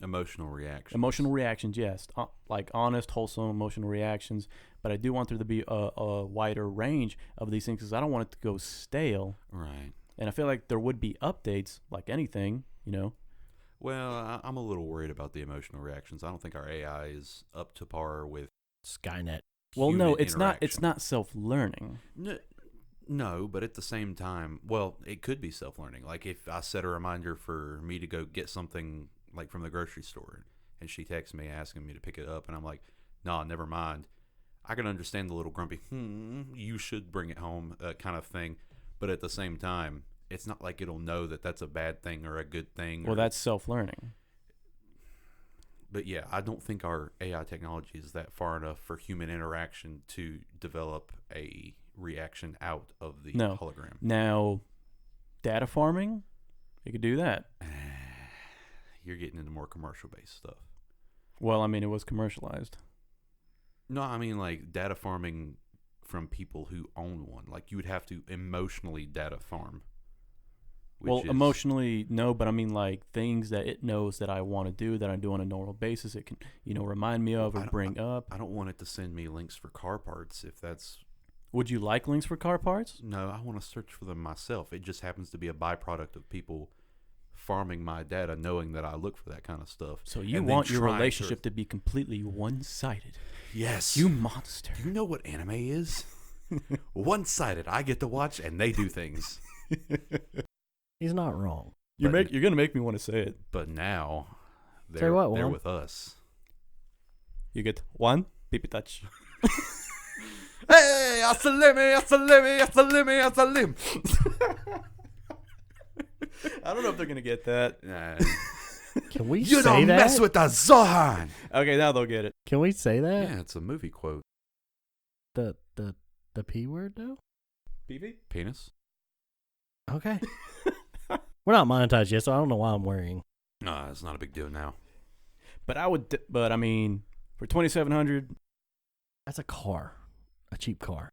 Emotional reaction. Emotional reactions, yes. Like honest, wholesome emotional reactions. But I do want there to be a wider range of these things because I don't want it to go stale. Right. And I feel like there would be updates, like anything, Well, I'm a little worried about the emotional reactions. I don't think our AI is up to par with Skynet. Well, no, human it's not. It's interaction. not self-learning. No, but at the same time, well, it could be self-learning. Like if I set a reminder for me to go get something like from the grocery store and she texts me asking me to pick it up and I'm like, nah, never mind. I can understand the little grumpy, you should bring it home kind of thing. But at the same time, it's not like it'll know that that's a bad thing or a good thing. Well, that's self-learning. But yeah, I don't think our AI technology is that far enough for human interaction to develop a reaction out of the hologram. Now, data farming, you could do that. You're getting into more commercial-based stuff. Well, I mean, it was commercialized. No, I mean like data farming from people who own one. Like you would have to emotionally data farm. Well, emotionally, no, but I mean like things that it knows that I want to do that I do on a normal basis. It can, remind me of or bring up. I don't want it to send me links for car parts if that's... Would you like links for car parts? No, I want to search for them myself. It just happens to be a byproduct of people farming my data knowing that I look for that kind of stuff. So you and then want your trying relationship to be completely one-sided. Yes. You monster. Do you know what anime is? One-sided. I get to watch and they do things. He's not wrong. You're gonna make me want to say it. But now Say they're what, Juan? with us. You get one pipi touch. Hey, Asalimi, Asalimi, Asalimi, Asalim. I don't know if they're gonna get that. Nah. Can we You say don't that? mess with the Zohan. Okay, now they'll get it. Can we say that? Yeah, it's a movie quote. The P word though? Pipi? Penis. Okay. We're not monetized yet, so I don't know why I'm worrying. No, it's not a big deal now. But I mean, for 2,700, That's a car, a cheap car.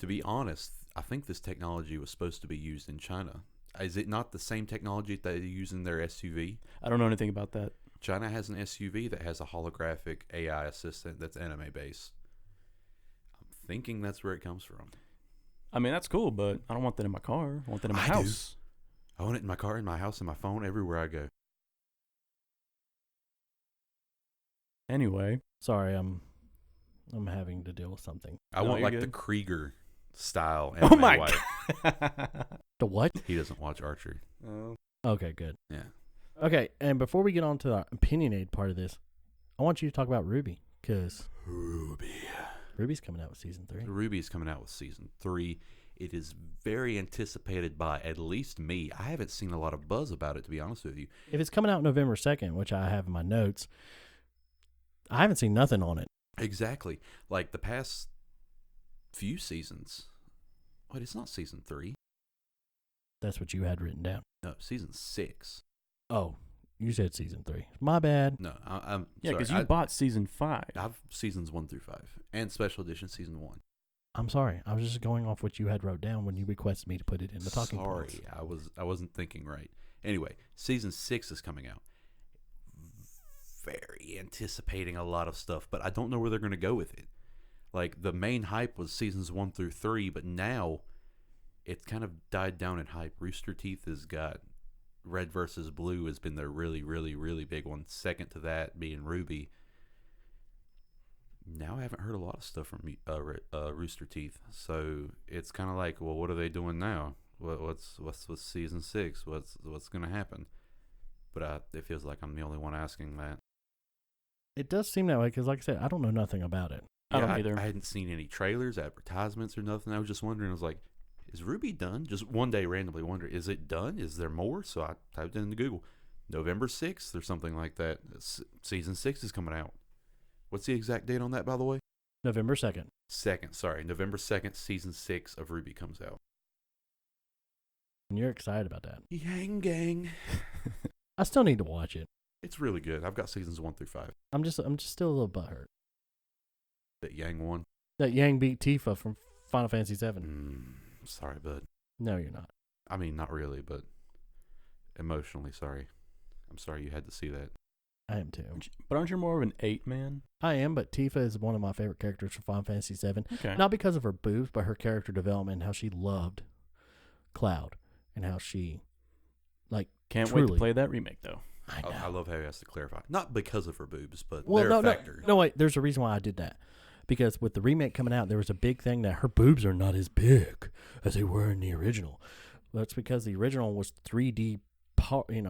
To be honest, I think this technology was supposed to be used in China. Is it not the same technology that they use in their SUV? I don't know anything about that. China has an SUV that has a holographic AI assistant that's anime based. I'm thinking that's where it comes from. I mean, that's cool, but I don't want that in my car. I want that in my I do. house. I want it in my car, in my house, in my phone, everywhere I go. Anyway, Sorry, I'm having to deal with something. I No, want you're like the good. Krieger style. Oh anime my wife. god. The what? He doesn't watch archery. Oh. Okay, good. Yeah. Okay, and before we get on to the opinionated part of this, I want you to talk about Ruby, because Ruby's coming out with season 3. Ruby's coming out with season 3. It is very anticipated by at least me. I haven't seen a lot of buzz about it, to be honest with you. If it's coming out November 2nd, which I have in my notes, I haven't seen nothing on it. Exactly. Like the past few seasons. Wait, it's not season 3. That's what you had written down. No, season 6. Oh, you said season 3. My bad. No, I'm Yeah, sorry. because you bought season 5. I've seasons 1 through 5 and special edition season 1. I'm sorry. I was just going off what you had wrote down when you requested me to put it in the talking points. Sorry, I wasn't thinking right. Anyway, season 6 is coming out. Very anticipating a lot of stuff, but I don't know where they're going to go with it. Like the main hype was seasons 1 through 3, but now it's kind of died down in hype. Rooster Teeth has got Red versus Blue has been their really, really, really big one. Second to that being Ruby. Now I haven't heard a lot of stuff from Rooster Teeth, so it's kind of like, well, what are they doing now? What's season 6? What's going to happen? But it feels like I'm the only one asking that. It does seem that way because, like I said, I don't know nothing about it. I don't either. I hadn't seen any trailers, advertisements, or nothing. I was just wondering. I was like, is Ruby done? Just one day randomly wonder, is it done? Is there more? So I typed it into Google. November 6th or something like that. Season 6 is coming out. What's the exact date on that, by the way? November 2nd. November 2nd, season 6 of Ruby comes out. And you're excited about that. Yang Gang. I still need to watch it. It's really good. I've got seasons 1 through 5. I'm just still a little butthurt That Yang won. that Yang beat Tifa from Final Fantasy VII. Sorry, bud. No, you're not. I mean, not really, but emotionally sorry. I'm sorry you had to see that. I am too. But aren't you more of an 8 man? I am, but Tifa is one of my favorite characters from Final Fantasy VII. Okay. Not because of her boobs, but her character development, how she loved Cloud, and how she, like, Can't wait to truly- play that remake though. I know. I love how he has to clarify. Not because of her boobs, but Well, they're no, a factor. no, wait. There's a reason why I did that. Because with the remake coming out, there was a big thing that her boobs are not as big as they were in the original. That's because the original was 3D,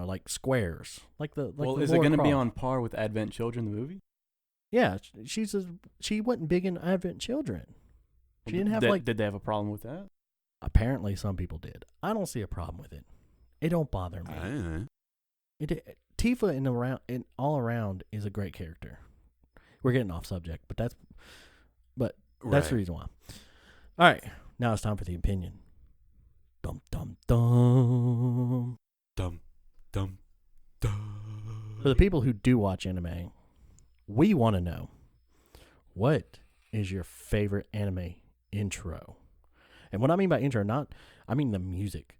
like squares, like the. Well, the is it Lara going to be Croft. on par with Advent Children, the movie? Yeah, she wasn't big in Advent Children. She didn't have like. Did they have a problem with that? Apparently, some people did. I don't see a problem with it. It don't bother me. Tifa in all around is a great character. We're getting off subject, but that's the reason why. All right, now it's time for the opinion. Dum dum dum. Dum, dum, dum. For the people who do watch anime, we want to know, what is your favorite anime intro? And what I mean by intro, I mean the music.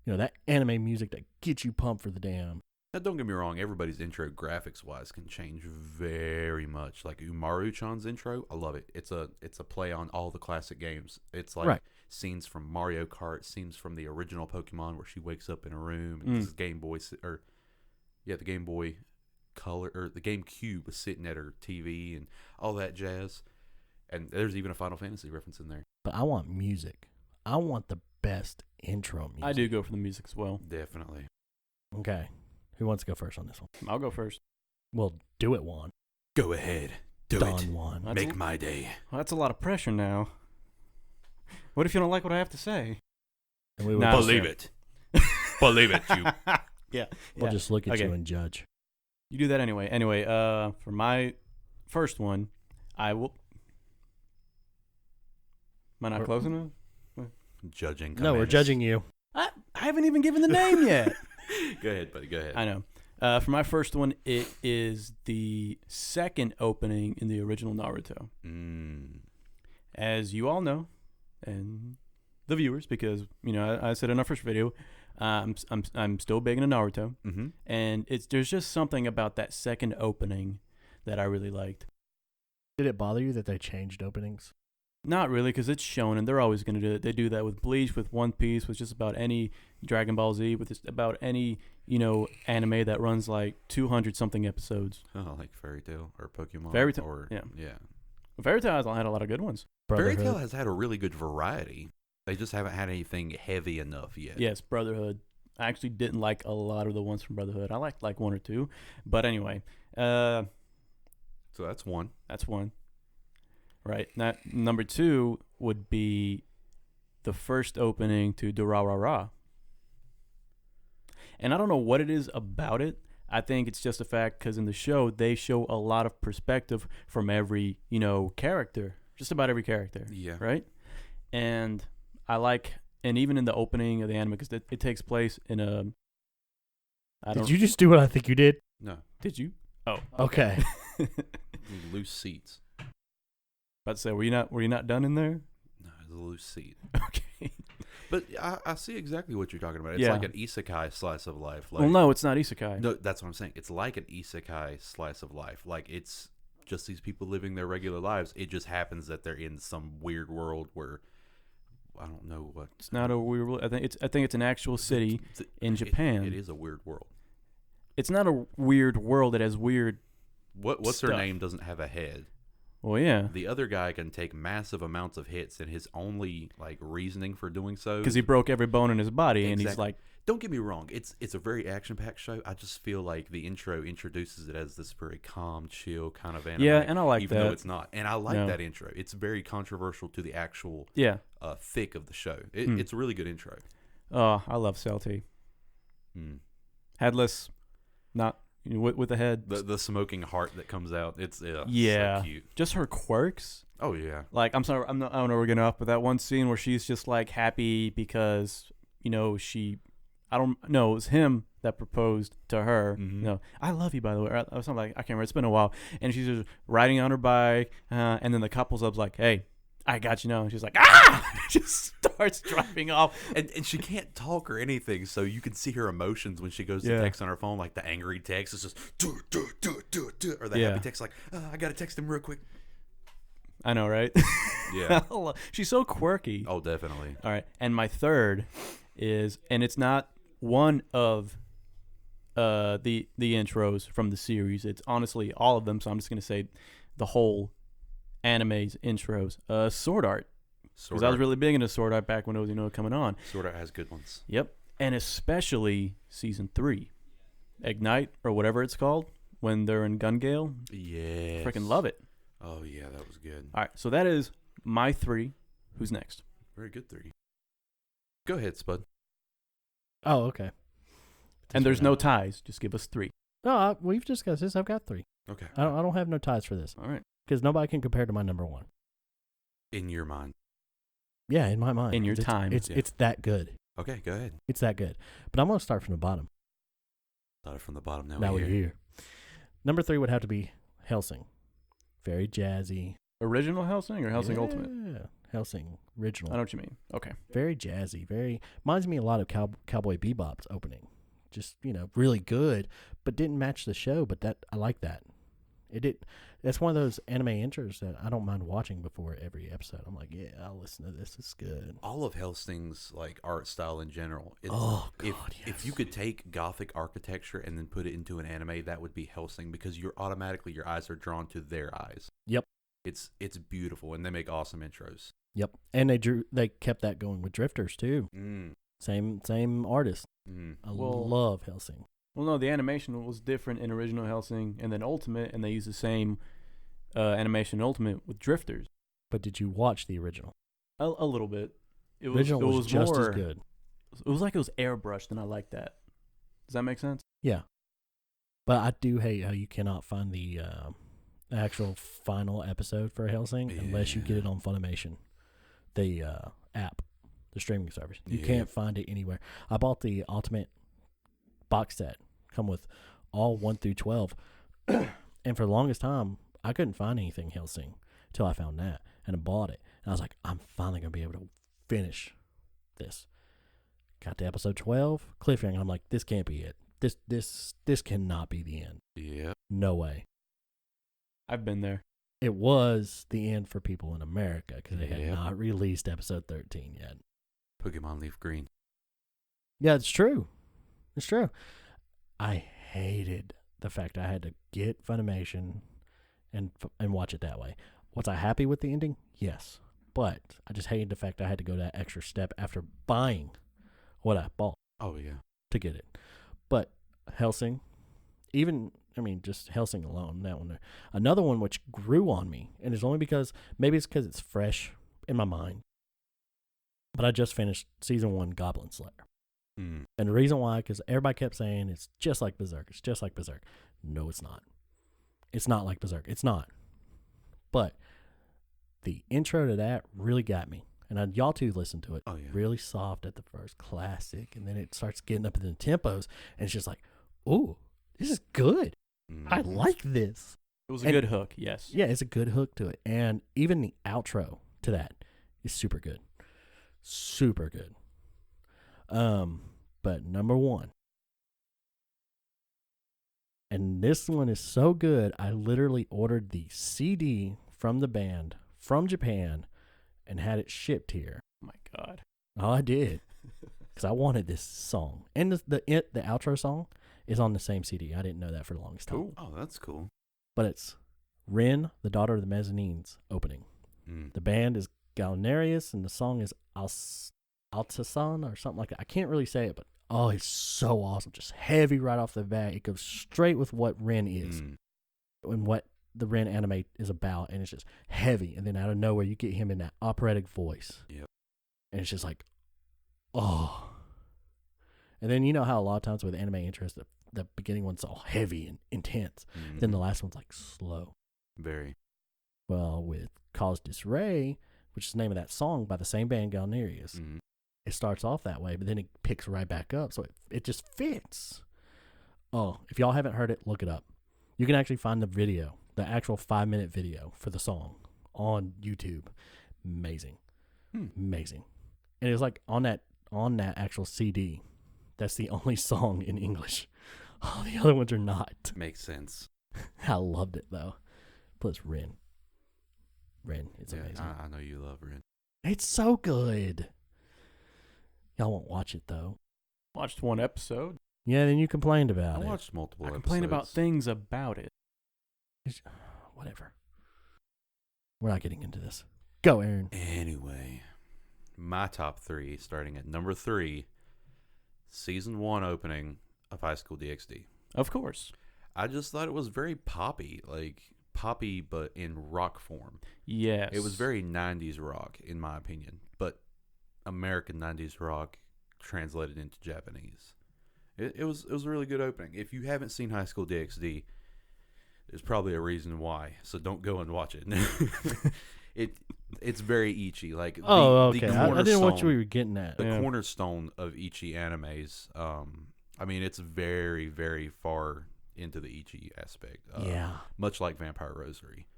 You know, that anime music that gets you pumped for the damn. Now, don't get me wrong. Everybody's intro, graphics-wise, can change very much. Like Umaru-chan's intro, I love it. It's a play on all the classic games. It's like scenes from Mario Kart, scenes from the original Pokemon where she wakes up in a room and this Game Boy, the Game Boy Color or the GameCube was sitting at her TV and all that jazz. And there's even a Final Fantasy reference in there. But I want music. I want the best intro music. I do go for the music as well. Definitely. Okay. Who wants to go first on this one? I'll go first. Well, do it, Juan. Go ahead. Do Don it. Juan. Make my day. Well, that's a lot of pressure now. What if you don't like what I have to say? And we would Nah, just, Believe it. Believe it, you. Yeah. we'll just look at Okay. you and judge. You do that anyway. Anyway, for my first one, I will. Am I not close enough? Judging. No, we're judging you. I haven't even given the name yet. Go ahead, buddy. Go ahead. I know. For my first one, it is the second opening in the original Naruto. As you all know, and the viewers, because I said in our first video, I'm still big into Naruto, and there's just something about that second opening that I really liked. Did it bother you that they changed openings? Not really, because it's shonen. They're always going to do it. They do that with Bleach, with One Piece, with just about any Dragon Ball Z, with just about any anime that runs like 200 something episodes. Oh, like Fairy Tail or Pokemon. Fairy Tail, or yeah. yeah. Fairy Tail has had a lot of good ones. Fairy Brotherhood. Tail has had a really good variety. They just haven't had anything heavy enough yet. Yes, Brotherhood. I actually didn't like a lot of the ones from Brotherhood. I liked like one or two, but anyway, So that's one. that's one. Right. Now, number two would be the first opening to Durarara. And I don't know what it is about it. I think it's just a fact because in the show, they show a lot of perspective from every, character. Just about every character. Yeah. Right? And and even in the opening of the anime, because it takes place in a... Did you just do what I think you did? No. Did you? Oh. Okay. Loose seats. About to say, were you not done in there? No, it's a loose seat. Okay. But I see exactly what you're talking about. It's Yeah. like an isekai slice of life. Like, Well, no, it's not isekai. No, that's what I'm saying. It's like an isekai slice of life. Like, it's just these people living their regular lives. It just happens that they're in some weird world where I don't know what. It's not a weird world. I think it's an actual city in Japan. It is a weird world. It's not a weird world. It has weird. What's her stuff. name doesn't have a head. Well, yeah, The other guy can take massive amounts of hits, and his only like reasoning for doing so because he broke every bone in his body, and he's Exactly. like, Don't get me wrong, it's a very action-packed show. I just feel like the intro introduces it as this very calm, chill kind of anime. Yeah, and I like even that. though it's not. And I like No. that intro. It's very controversial to the actual yeah. thick of the show. It's a really good intro. Oh, I love Celti. Mm. Headless, not with the head. The smoking heart that comes out. It's Yeah. so cute. Just her quirks. Oh yeah. Like, I'm sorry, I don't know we're getting off, but that one scene where she's just like happy because I don't know, it was him that proposed to her. Mhm. No, I love you, by the way. Or something like, I can't remember. It's been a while, and she's just riding on her bike, and then the couple's up's like, "Hey, I got you now," and she's like, "Ah!" Just starts driving off. And she can't talk or anything, so you can see her emotions when she goes to Yeah. text on her phone. Like the angry text is just do it, or the Yeah. happy text like I gotta text him real quick. I know, right? Yeah. She's so quirky. Oh, definitely. All right, and my third is, and it's not one of the intros from the series. It's honestly all of them. So I'm just gonna say the whole anime's intros. Sword Art, because I was really big into Sword Art back when it was coming on. Sword Art has good ones. Yep, and especially season 3, Ignite or whatever it's called, when they're in Gun Gale. Yeah. Freaking love it. Oh yeah, that was good. All right, so that is my 3. Who's next? Very good 3. Go ahead, Spud. Oh, okay. And there's no ties. Just give us 3. No, we've discussed this. I've got 3. Okay. I don't have no ties for this All right. because nobody can compare to my number 1. In your mind. Yeah, in my mind. In your It's- time. It's Yeah. it's that good. Okay, go ahead. It's that good. But I'm gonna start from the bottom. Started from the bottom. Now we're here. Number 3 would have to be Hellsing. Very jazzy. Original Hellsing or Hellsing Ultimate? Yeah, Hellsing original. I know what you mean. Okay. Very jazzy. Very reminds me a lot of Cowboy Bebop's opening. Just really good, but didn't match the show. But I like that. It did. That's one of those anime intros that I don't mind watching before every episode. I'm like, yeah, I'll listen to this. It's good. All of Hellsing's like art style in general. If you could take Gothic architecture and then put it into an anime, that would be Hellsing because your eyes are drawn to their eyes. Yep. It's beautiful and they make awesome intros. Yep. And they kept that going with Drifters too. Same artist. I love Hellsing. Well, no, the animation was different in original Hellsing and then Ultimate, and they used the same animation in Ultimate with Drifters. But did you watch the original? A little bit. It Original was just more, as good. It was like it was airbrushed, and I like that. Does that make sense? Yeah. But I do hate how you cannot find the actual final episode for Hellsing unless you get it on Funimation, the app, the streaming service. You can't find it anywhere. I bought the Ultimate box set. Come with all 1 through 12. And for the longest time, I couldn't find anything Hellsing until I found that. And I bought it. And I was like, I'm finally going to be able to finish this. Got to episode 12, cliffhanger. And I'm like, this can't be it. This cannot be the end. Yeah. No way. I've been there. It was the end for people in America because they had Yep. not released episode 13 yet. Pokemon Leaf Green. Yeah, it's true. It's true. I hated the fact I had to get Funimation and watch it that way. Was I happy with the ending? Yes. But I just hated the fact I had to go that extra step after buying what I bought Oh, yeah. to get it. But Hellsing, just Hellsing alone, that one there. Another one which grew on me, and it's only because, maybe it's because it's fresh in my mind, but I just finished season 1 Goblin Slayer. Mm. And the reason why, because everybody kept saying it's just like Berserk. It's just like Berserk. No, it's not. It's not like Berserk. It's not. But the intro to that really got me. And y'all too listen to it. Oh, yeah. Really soft at the first, classic. And then it starts getting up in the tempos. And it's just like, ooh, this is good. I Mhm. like this. It was a And- good hook, yes. Yeah, it's a good hook to it. And even the outro to that is super good. Super good. But number 1. And this one is so good, I literally ordered the CD from the band from Japan and had it shipped here. Oh my God. Oh, I did. Because I wanted this song. And the outro song is on the same CD. I didn't know that for the longest time. Cool. Oh, that's cool. But it's Rin, the Daughter of the Mezzanines opening. Mm. The band is Galnerius, and the song is Altasan or something like that. I can't really say it, but oh, it's so awesome. Just heavy right off the bat. It goes straight with what Rin is Mm. and what the Rin anime is about, and it's just heavy. And then out of nowhere, you get him in that operatic voice. Yep. And it's just like, oh. And then you know how a lot of times with anime interest, the beginning one's all heavy and intense. Then the Mhm. last one's like slow. Very. Well, with Cause Disray, which is the name of that song by the same band, Galnerius, Mm. it starts off that way, but then it picks right back up. So it just fits. Oh, if y'all haven't heard it, look it up. You can actually find the video, the actual 5-minute video for the song on YouTube. Amazing. Amazing. And it's like on that actual CD, that's the only song in English. All the other ones are not. Makes sense. I loved it though. Plus Rin, it's Yeah, amazing. I know you love Ren. It's so good. Y'all won't watch it though. Watched one episode. Yeah, then you complained I about it. watched multiple I episodes. complain about things about it. Whatever. We're not getting into this. Go, Aaron. Anyway, my top 3, starting at number 3, season 1 opening of High School DxD. Of course. I just thought it was very poppy, but in rock form. Yes. It was very 90s rock, in my opinion, but American 90s rock translated into Japanese. It was a really good opening. If you haven't seen High School DxD, there's probably a reason why, so don't go and watch it. It's very Ichi. Like the Okay. I didn't want you cornerstone- were getting at. the Yeah. cornerstone of Ichi animes. I mean, it's very, very far into the Ichi aspect. Yeah. Much like Vampire Rosary.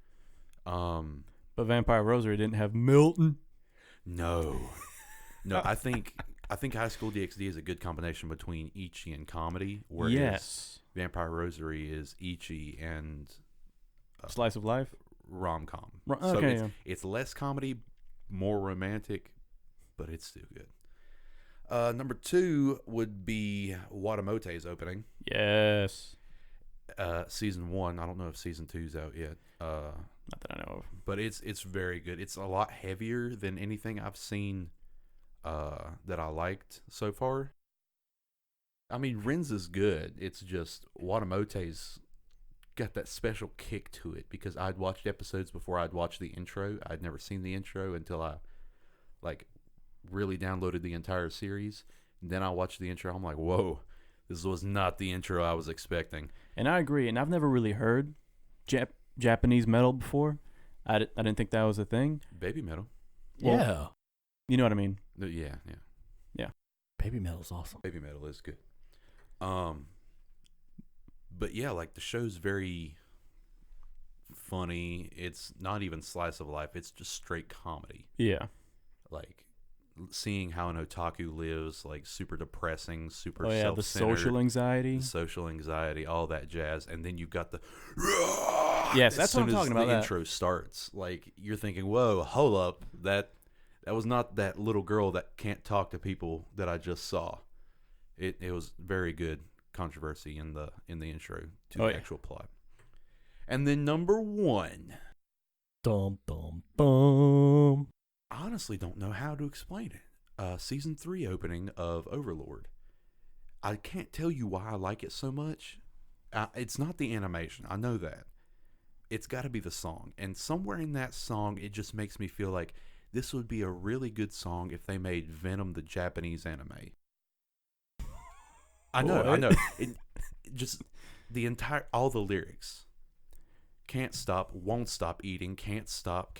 But Vampire Rosary didn't have Milton. No. I think High School DxD is a good combination between Ichi and comedy, whereas Yes. Vampire Rosary is Ichi and Slice of life. rom-com. Okay, So yeah. it's less comedy, more romantic, but it's still good. Number 2 would be Watamote's opening. Yes. Season 1. I don't know if season 2's out yet. Not that I know of. But it's very good. It's a lot heavier than anything I've seen that I liked so far. I mean, Ren's is good. It's just Watamote's got that special kick to it because I'd watched episodes before I'd watched the intro. I'd never seen the intro until I really downloaded the entire series. And then I watched the intro. I'm like, whoa, this was not the intro I was expecting. And I agree. And I've never really heard Japanese metal before. I didn't think that was a thing. Baby metal. Well- Yeah. You know what I mean? Yeah. Baby metal's awesome. Baby metal is good. But yeah, like the show's very funny. It's not even slice of life. It's just straight comedy. Yeah. Like seeing how an otaku lives, like super depressing, super Oh yeah, the social anxiety. social anxiety, all that jazz, and then you've got the Yes, as that's what I'm soon as talking about, The that. intro starts, like you're thinking, "Whoa, hold up! That was not that little girl that can't talk to people that I just saw." It was very good controversy in the intro to the actual plot. And then number 1, Dum dum dum. I honestly don't know how to explain it. Season 3 opening of Overlord. I can't tell you why I like it so much. It's not the animation. I know that. It's got to be the song. And somewhere in that song, it just makes me feel like this would be a really good song if they made Venom the Japanese anime. I know. It just all the lyrics. Can't stop, won't stop eating, can't stop,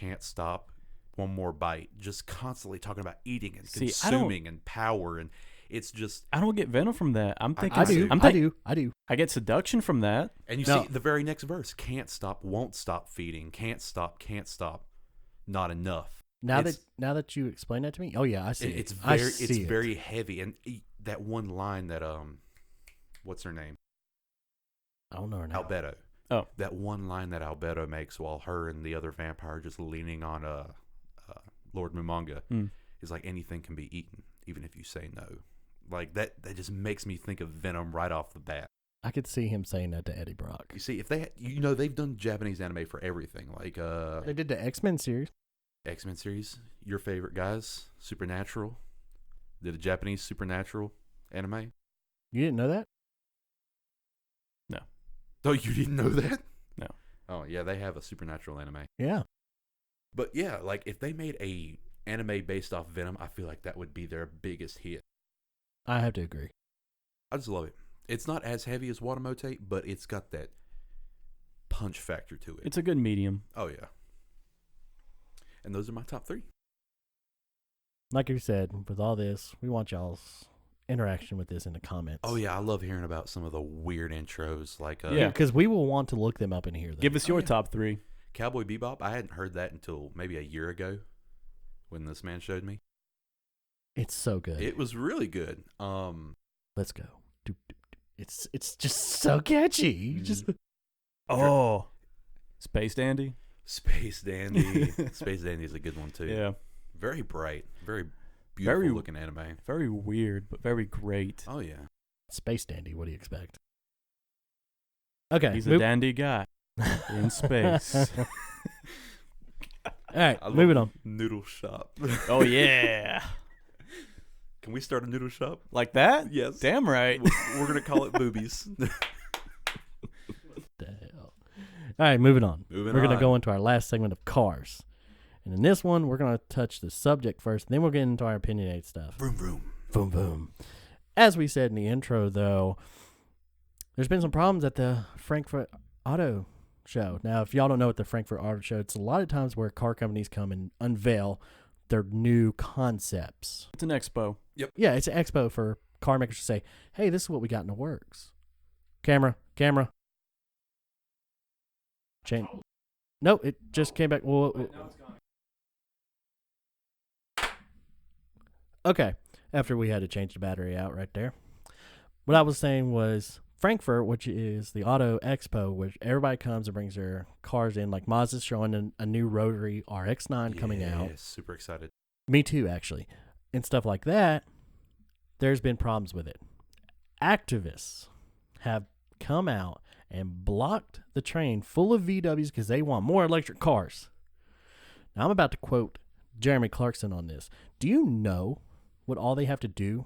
one more bite. Just constantly talking about eating and consuming and power, and it's just. I don't get Venom from that. I'm thinking. I do. I get seduction from that. And you see the very next verse: can't stop, won't stop feeding, can't stop, not enough. Now that you explain that to me, oh yeah, I see. It's it. very heavy, and that one line that what's her name? I don't know her name. Albedo. Oh, that one line that Albedo makes while her and the other vampire are just leaning on Lord Mumanga is like, anything can be eaten, even if you say no. Like that just makes me think of Venom right off the bat. I could see him saying that to Eddie Brock. You see, if they've done Japanese anime for everything. Like they did the X-Men series. X-Men series, your favorite guys, Supernatural. Did a Japanese Supernatural anime? You didn't know that? No. Oh, you didn't know that? No. Oh, yeah, they have a Supernatural anime. Yeah. But yeah, like if they made a anime based off Venom, I feel like that would be their biggest hit. I have to agree. I just love it. It's not as heavy as Watamote, but it's got that punch factor to it. It's a good medium. Oh, yeah. And those are my top 3. Like you said, with all this, we want y'all's interaction with this in the comments. Oh, yeah. I love hearing about some of the weird intros. Like, Yeah. Because we will want to look them up in here. Give us your top 3. Cowboy Bebop. I hadn't heard that until maybe a year ago when this man showed me. It's so good. It was really good. Let's go. It's just so catchy. You just Oh, Space Dandy. Space Dandy. Space Dandy is a good one too. Yeah, very bright, very beautiful looking anime. Very weird, but very great. Oh yeah. Space Dandy. What do you expect? Okay, he's a dandy guy in space. All right, moving on. Noodle shop. Oh yeah. Can we start a noodle shop? Like that? Yes. Damn right. We're going to call it Boobies. What the hell? All right, moving on. We're going to go into our last segment of cars. And in this one, we're going to touch the subject first, then we'll get into our opinionated stuff. Vroom, vroom. Boom, boom. As we said in the intro, though, there's been some problems at the Frankfurt Auto Show. Now, if y'all don't know what the Frankfurt Auto Show, it's a lot of times where car companies come and unveil their new concepts. It's an expo. Yep. Yeah, it's an expo for car makers to say, hey, this is what we got in the works. Camera. Change. No, it just came back. Well, Now it's gone. okay. After we had to change the battery out right there. What I was saying was Frankfurt, which is the auto expo, which everybody comes and brings their cars in. Like Mazda's showing a new rotary RX-9 coming out. Yeah, super excited. Me too, actually. And stuff like that. There's been problems with it. Activists have come out and blocked the train full of VWs because they want more electric cars. Now, I'm about to quote Jeremy Clarkson on this. Do you know what all they have to do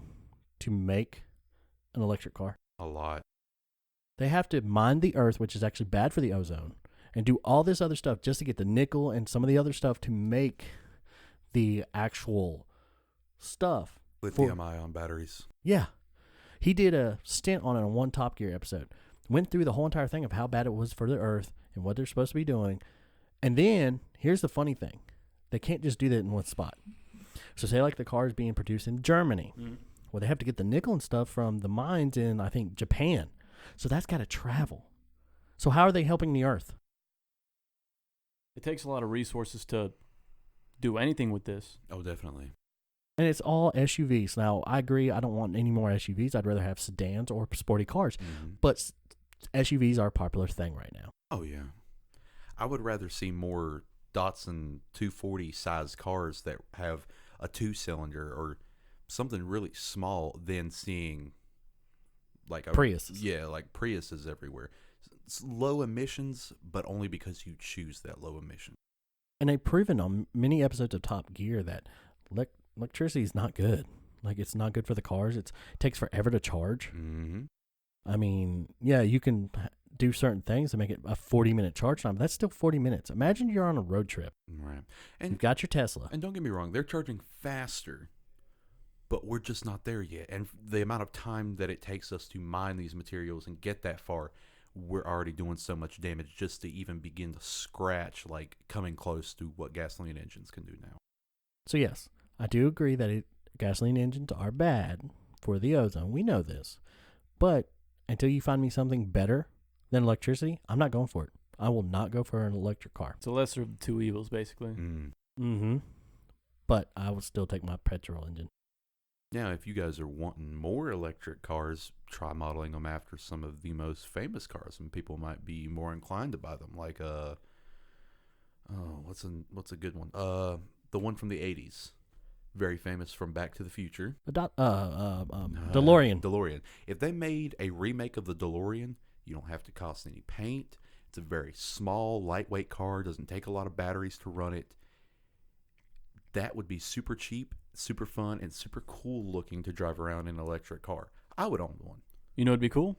to make an electric car? A lot. They have to mine the earth, which is actually bad for the ozone, and do all this other stuff just to get the nickel and some of the other stuff to make the actual stuff. Lithium-ion batteries. Yeah. He did a stint on it on one Top Gear episode. Went through the whole entire thing of how bad it was for the earth and what they're supposed to be doing. And then, here's the funny thing. They can't just do that in one spot. So say like the car is being produced in Germany. Mm-hmm. Well, they have to get the nickel and stuff from the mines in, I think, Japan. So that's got to travel. So how are they helping the Earth? It takes a lot of resources to do anything with this. Oh, definitely. And it's all SUVs. Now, I agree. I don't want any more SUVs. I'd rather have sedans or sporty cars. But SUVs are a popular thing right now. Oh, yeah. I would rather see more Datsun 240 size cars that have a 2-cylinder or something really small than seeing like Priuses. Yeah, like Priuses everywhere. It's low emissions, but only because you choose that low emission. And they've proven on many episodes of Top Gear that electricity is not good. Like, it's not good for the cars. It takes forever to charge. Mm-hmm. I mean, yeah, you can do certain things to make it a 40-minute charge time, but that's still 40 minutes. Imagine you're on a road trip. Right. You've And got your Tesla. and don't get me wrong, they're charging faster, but we're just not there yet. And the amount of time that it takes us to mine these materials and get that far, we're already doing so much damage just to even begin to scratch, like coming close to what gasoline engines can do now. So, yes, I do agree that gasoline engines are bad for the ozone. We know this. But until you find me something better than electricity, I'm not going for it. I will not go for an electric car. It's the lesser of the two evils, basically. Mm-hmm. But I will still take my petrol engine. Now, if you guys are wanting more electric cars, try modeling them after some of the most famous cars, and people might be more inclined to buy them. Like what's a good one? The one from the '80s, very famous, from Back to the Future. DeLorean. DeLorean. If they made a remake of the DeLorean, you don't have to cost any paint. It's a very small, lightweight car. Doesn't take a lot of batteries to run it. That would be super cheap, super fun, and super cool looking to drive around in an electric car. I would own one. You know what'd be cool?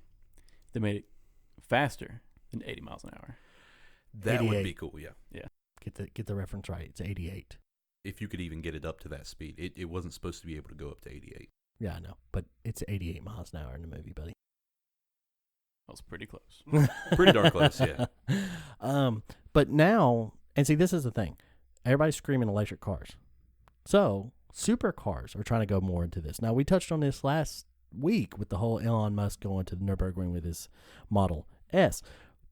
They made it faster than 80 miles an hour. That would 88. be cool, yeah. Get the reference right. It's 88. If you could even get it up to that speed. It wasn't supposed to be able to go up to 88. Yeah, I know. But it's 88 miles an hour in the movie, buddy. That was pretty close. Pretty darn close, yeah. But now, and see, this is the thing. Everybody's screaming electric cars. So, supercars are trying to go more into this. Now, we touched on this last week with the whole Elon Musk going to the Nürburgring with his Model S.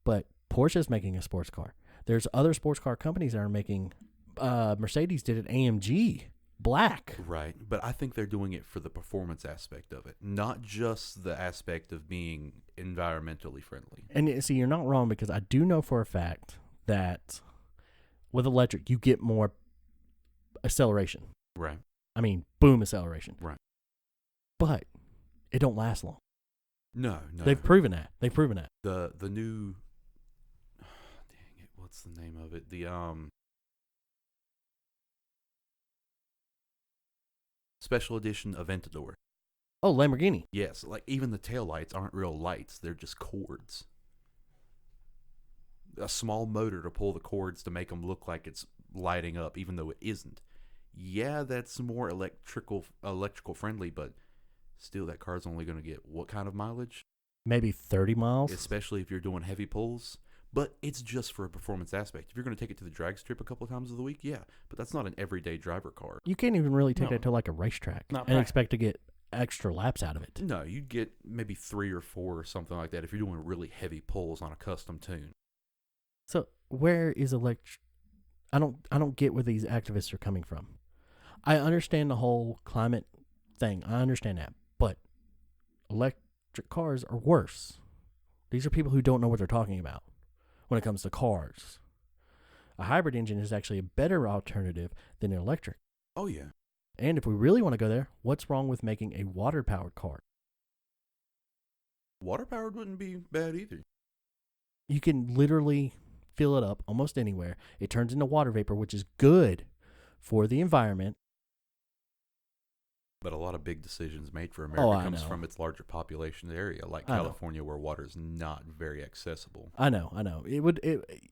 But Porsche is making a sports car. There's other sports car companies that are making, Mercedes did an AMG Black. Right. But I think they're doing it for the performance aspect of it, not just the aspect of being environmentally friendly. And see, you're not wrong, because I do know for a fact that with electric, you get more acceleration. Right. I mean, boom acceleration. Right. But it don't last long. No. They've proven that. The new dang it, what's the name of it? The special edition Aventador. Oh, Lamborghini. Yes, like even the taillights aren't real lights, they're just cords. A small motor to pull the cords to make them look like it's lighting up, even though it isn't. Yeah, that's more electrical friendly, but still, that car's only going to get what kind of mileage? Maybe 30 miles. Especially if you're doing heavy pulls. But it's just for a performance aspect. If you're going to take it to the drag strip a couple of times of the week, yeah. But that's not an everyday driver car. You can't even really take No. that to like a racetrack Not and prac- expect to get extra laps out of it. No, you'd get maybe 3 or 4 or something like that if you're doing really heavy pulls on a custom tune. So where is electric? I don't get where these activists are coming from. I understand the whole climate thing. I understand that. But electric cars are worse. These are people who don't know what they're talking about when it comes to cars. A hybrid engine is actually a better alternative than an electric. Oh, yeah. And if we really want to go there, what's wrong with making a water-powered car? Water-powered wouldn't be bad either. You can literally fill it up almost anywhere. It turns into water vapor, which is good for the environment. But a lot of big decisions made for Oh, America I comes know. from its larger population area, like I know. California, where water is not very accessible. I know.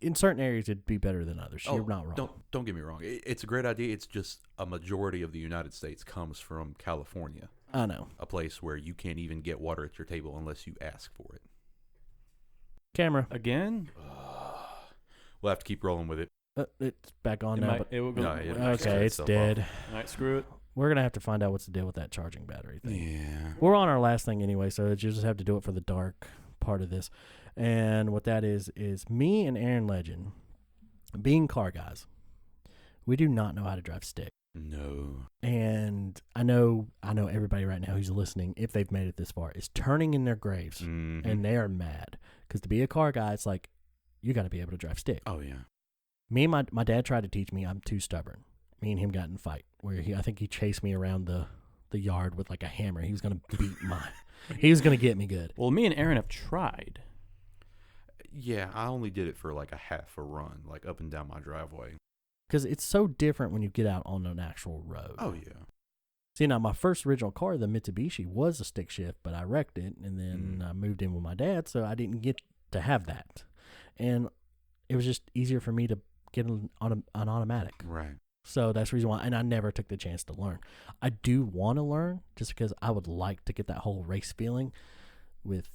In certain areas, it'd be better than others. You're not wrong. Don't get me wrong. It's a great idea. It's just a majority of the United States comes from California, I know. a place where you can't even get water at your table unless you ask for it. Camera. Again? We'll have to keep rolling with it. It's back on It now. might, But it will go. No, it it might might shut okay, it's itself dead. off. All right, screw it. We're going to have to find out what's the deal with that charging battery thing. Yeah. We're on our last thing anyway, so you just have to do it for the dark part of this. And what that is me and Aaron Legend, being car guys, we do not know how to drive stick. No. And I know everybody right now who's listening, if they've made it this far, is turning in their graves, Mhm. and they are mad. Because to be a car guy, it's like, you got to be able to drive stick. Oh, yeah. Me and my dad tried to teach me. I'm too stubborn. Me and him got in a fight where I think he chased me around the yard with like a hammer. He was going to beat he was going to get me good. Well, me and Aaron have tried. Yeah, I only did it for like a half a run, like up and down my driveway. Because it's so different when you get out on an actual road. Oh, yeah. See, now my first original car, the Mitsubishi, was a stick shift, but I wrecked it, and then I moved in with my dad, so I didn't get to have that. And it was just easier for me to get on an automatic. Right. So that's the reason why, and I never took the chance to learn. I do want to learn just because I would like to get that whole race feeling with,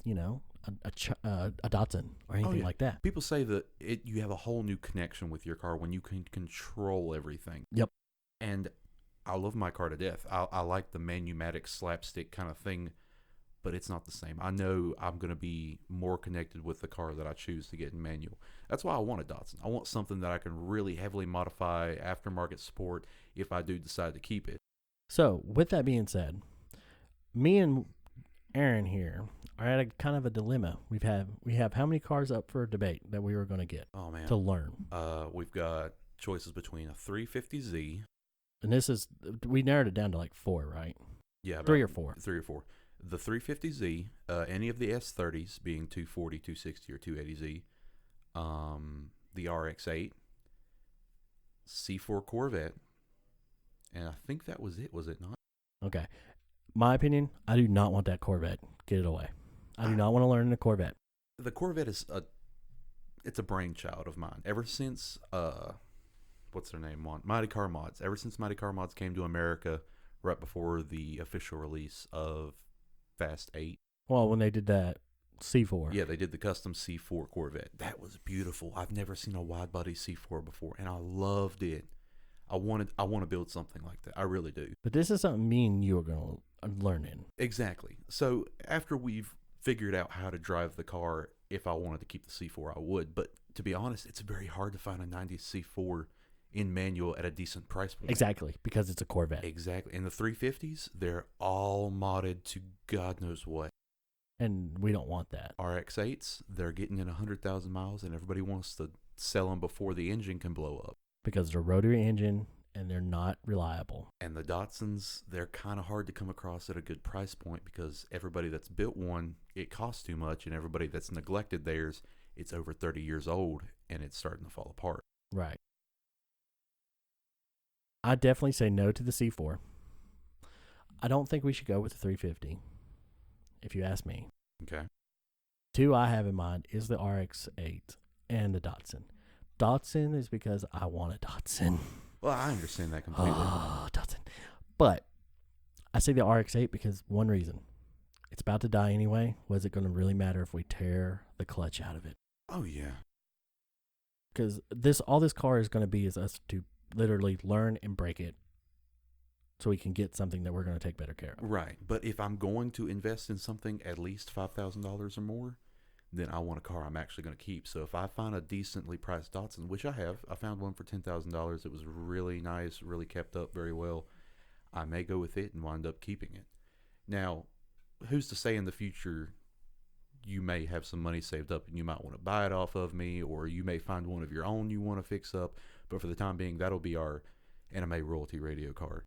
a Datsun or anything yeah. like that. People say that you have a whole new connection with your car when you can control everything. Yep. And I love my car to death. I like the manumatic slapstick kind of thing, but it's not the same. I know I'm going to be more connected with the car that I choose to get in manual. That's why I want a Datsun. I want something that I can really heavily modify, aftermarket support, if I do decide to keep it. So with that being said, me and Aaron here are at a kind of a dilemma. We have how many cars up for debate that we were going to get Oh, man. to learn? We've got choices between a 350Z. And we narrowed it down to like 4, right? Yeah. 3 or 4. 3 or 4. The 350Z, any of the S30s being 240, 260, or 280Z, the RX-8, C4 Corvette, and I think that was it, was it not? Okay. My opinion, I do not want that Corvette. Get it away. I do not want to learn the Corvette. The Corvette is it's a brainchild of mine. Ever since, what's their name? Mighty Car Mods. Ever since Mighty Car Mods came to America right before the official release of Fast 8. Well, when they did that C4. Yeah, they did the custom C4 Corvette. That was beautiful. I've never seen a wide body C4 before, and I loved it. I want to build something like that. I really do. But this is something me and you are going to learn in. Exactly. So after we've figured out how to drive the car, if I wanted to keep the C4, I would. But to be honest, it's very hard to find a 90s C4 in manual at a decent price point. Exactly, because it's a Corvette. Exactly. And the 350s, they're all modded to God knows what. And we don't want that. RX-8s, they're getting in 100,000 miles, and everybody wants to sell them before the engine can blow up. Because they're rotary engine, and they're not reliable. And the Datsuns, they're kind of hard to come across at a good price point because everybody that's built one, it costs too much, and everybody that's neglected theirs, it's over 30 years old, and it's starting to fall apart. Right. I definitely say no to the C4. I don't think we should go with the 350, if you ask me. Okay. 2 I have in mind is the RX-8 and the Datsun. Datsun is because I want a Datsun. Well, I understand that completely. Oh, Datsun. But I say the RX-8 because one reason. It's about to die anyway. Was it going to really matter if we tear the clutch out of it? Oh, yeah. Because all this car is going to be is us to literally learn and break it so we can get something that we're going to take better care of. Right. But if I'm going to invest in something at least $5,000 or more, then I want a car I'm actually going to keep. So if I find a decently priced Datsun, which I have, I found one for $10,000. It was really nice, really kept up very well. I may go with it and wind up keeping it. Now, who's to say in the future you may have some money saved up and you might want to buy it off of me, or you may find one of your own you want to fix up. But for the time being, that'll be our Anime Royalty Radio car.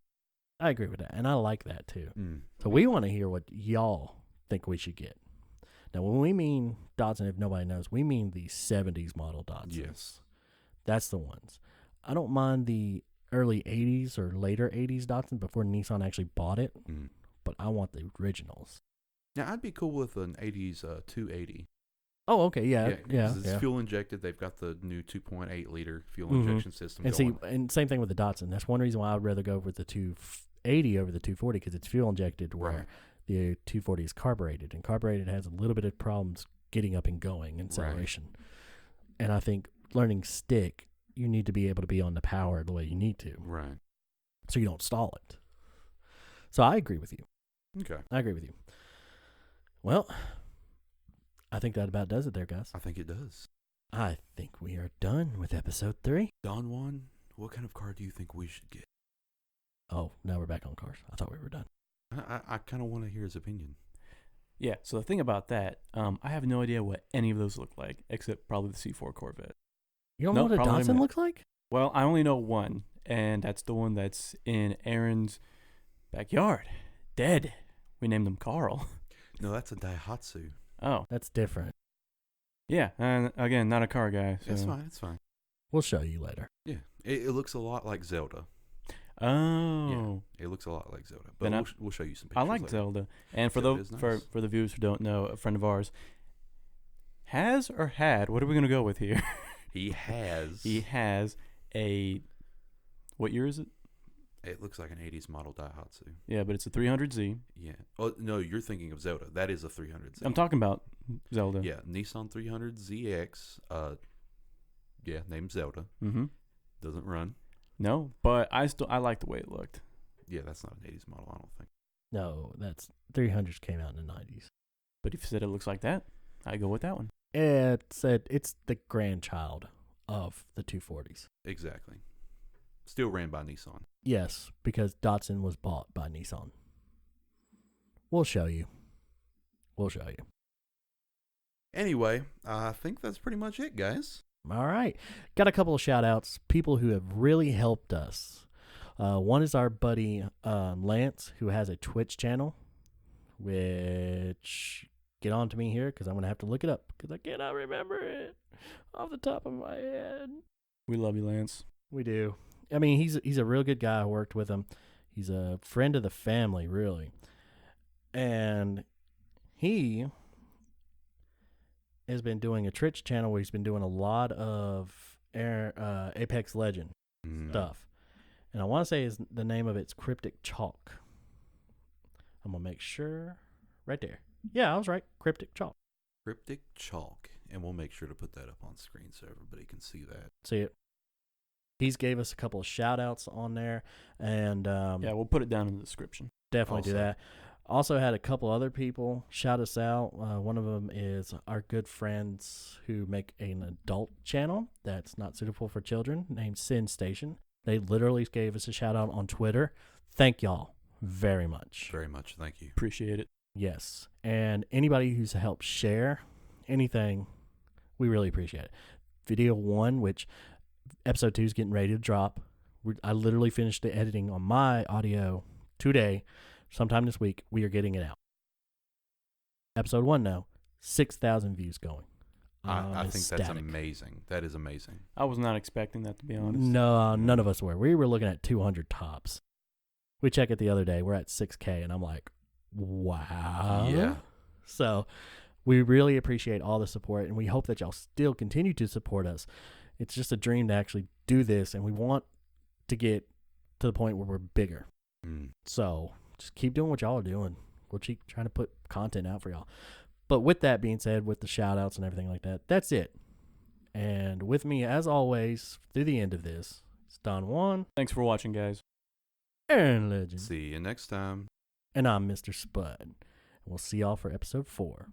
I agree with that, and I like that too. Mm. So we want to hear what y'all think we should get. Now, when we mean Datsun, if nobody knows, we mean the 70s model Datsuns. Yes. That's the ones. I don't mind the early 80s or later 80s Datsun before Nissan actually bought it, but I want the originals. Now, I'd be cool with an 80s 280. Oh, okay, yeah. 'Cause it's fuel injected. They've got the new 2.8 liter fuel injection system And going. and same thing with the Datsun. That's one reason why I'd rather go with the 280 over the 240 because it's fuel injected, where Right. the 240 is carbureted, and carbureted has a little bit of problems getting up and going, acceleration. Right. And I think learning stick, you need to be able to be on the power the way you need to, Right. so you don't stall it. So I agree with you. Okay. I agree with you. Well, I think that about does it there, guys. I think it does. I think we are done with episode 3. Don Juan, what kind of car do you think we should get? Oh, now we're back on cars. I thought we were done. I kind of want to hear his opinion. Yeah, so the thing about that, I have no idea what any of those look like, except probably the C4 Corvette. You don't No, know what a probably Datsun not. looks like? Well, I only know one, and that's the one that's in Aaron's backyard. Dead. We named him Carl. No, that's a Daihatsu. Oh, That's different. yeah, and again, not a car guy. So. It's fine. It's fine. We'll show you later. Yeah, it looks a lot like Zelda. Oh. It looks a lot like Zelda. Then But we'll show you some I pictures like later. Zelda. And for Zelda the is nice. for the viewers who don't know, a friend of ours has or had, what are we going to go with here? He has. He has a, what year is it? It looks like an 80s model Daihatsu. Yeah, but it's a 300Z. Yeah. Oh, no, you're thinking of Zelda. That is a 300Z. I'm talking about Zelda. Yeah, Nissan 300ZX. Yeah, named Zelda. Mm-hmm. Doesn't run. No, but I like the way it looked. Yeah, that's not an 80s model, I don't think. No, that's 300s came out in the 90s. But if you said it looks like that, I go with that one. It's the grandchild of the 240s. Exactly. Still ran by Nissan. Yes, because Datsun was bought by Nissan. We'll show you. We'll show you. Anyway, I think that's pretty much it, guys. All right. Got a couple of shout outs. People who have really helped us. One is our buddy Lance, who has a Twitch channel, which get on to me here because I'm going to have to look it up because I cannot remember it off the top of my head. We love you, Lance. We do. I mean, he's a real good guy. I worked with him. He's a friend of the family, really. And he has been doing a Twitch channel where he's been doing a lot of Apex Legend stuff. And I want to say the name of it's Cryptic Chalk. I'm going to make sure. Right there. Yeah, I was right. Cryptic Chalk. Cryptic Chalk. And we'll make sure to put that up on screen so everybody can see that. See it. He's gave us a couple of shout outs on there. And Yeah, we'll put it down in the description. definitely do Also. that. Also had a couple other people shout us out. One of them is our good friends who make an adult channel that's not suitable for children named Sin Station. They literally gave us a shout out on Twitter. Thank y'all very much. Very much. Thank you. Appreciate it. Yes. And anybody who's helped share anything, we really appreciate it. Video 1, which episode 2 is getting ready to drop. I literally finished the editing on my audio today. Sometime this week, we are getting it out. Episode 1 now, 6,000 views going. I think that's ecstatic. amazing. That is amazing. I was not expecting that, to be honest. No, none of us were. We were looking at 200 tops. We checked it the other day. We're at 6K, and I'm like, wow. Yeah. So we really appreciate all the support, and we hope that y'all still continue to support us. It's just a dream to actually do this, and we want to get to the point where we're bigger. So just keep doing what y'all are doing. We'll keep trying to put content out for y'all. But with that being said, with the shout outs and everything like that, that's it. And with me, as always, through the end of this, it's Don Juan, Thanks for watching, guys. Aaron Legend, See you next time. and I'm Mr. Spud. And we'll see y'all for episode 4.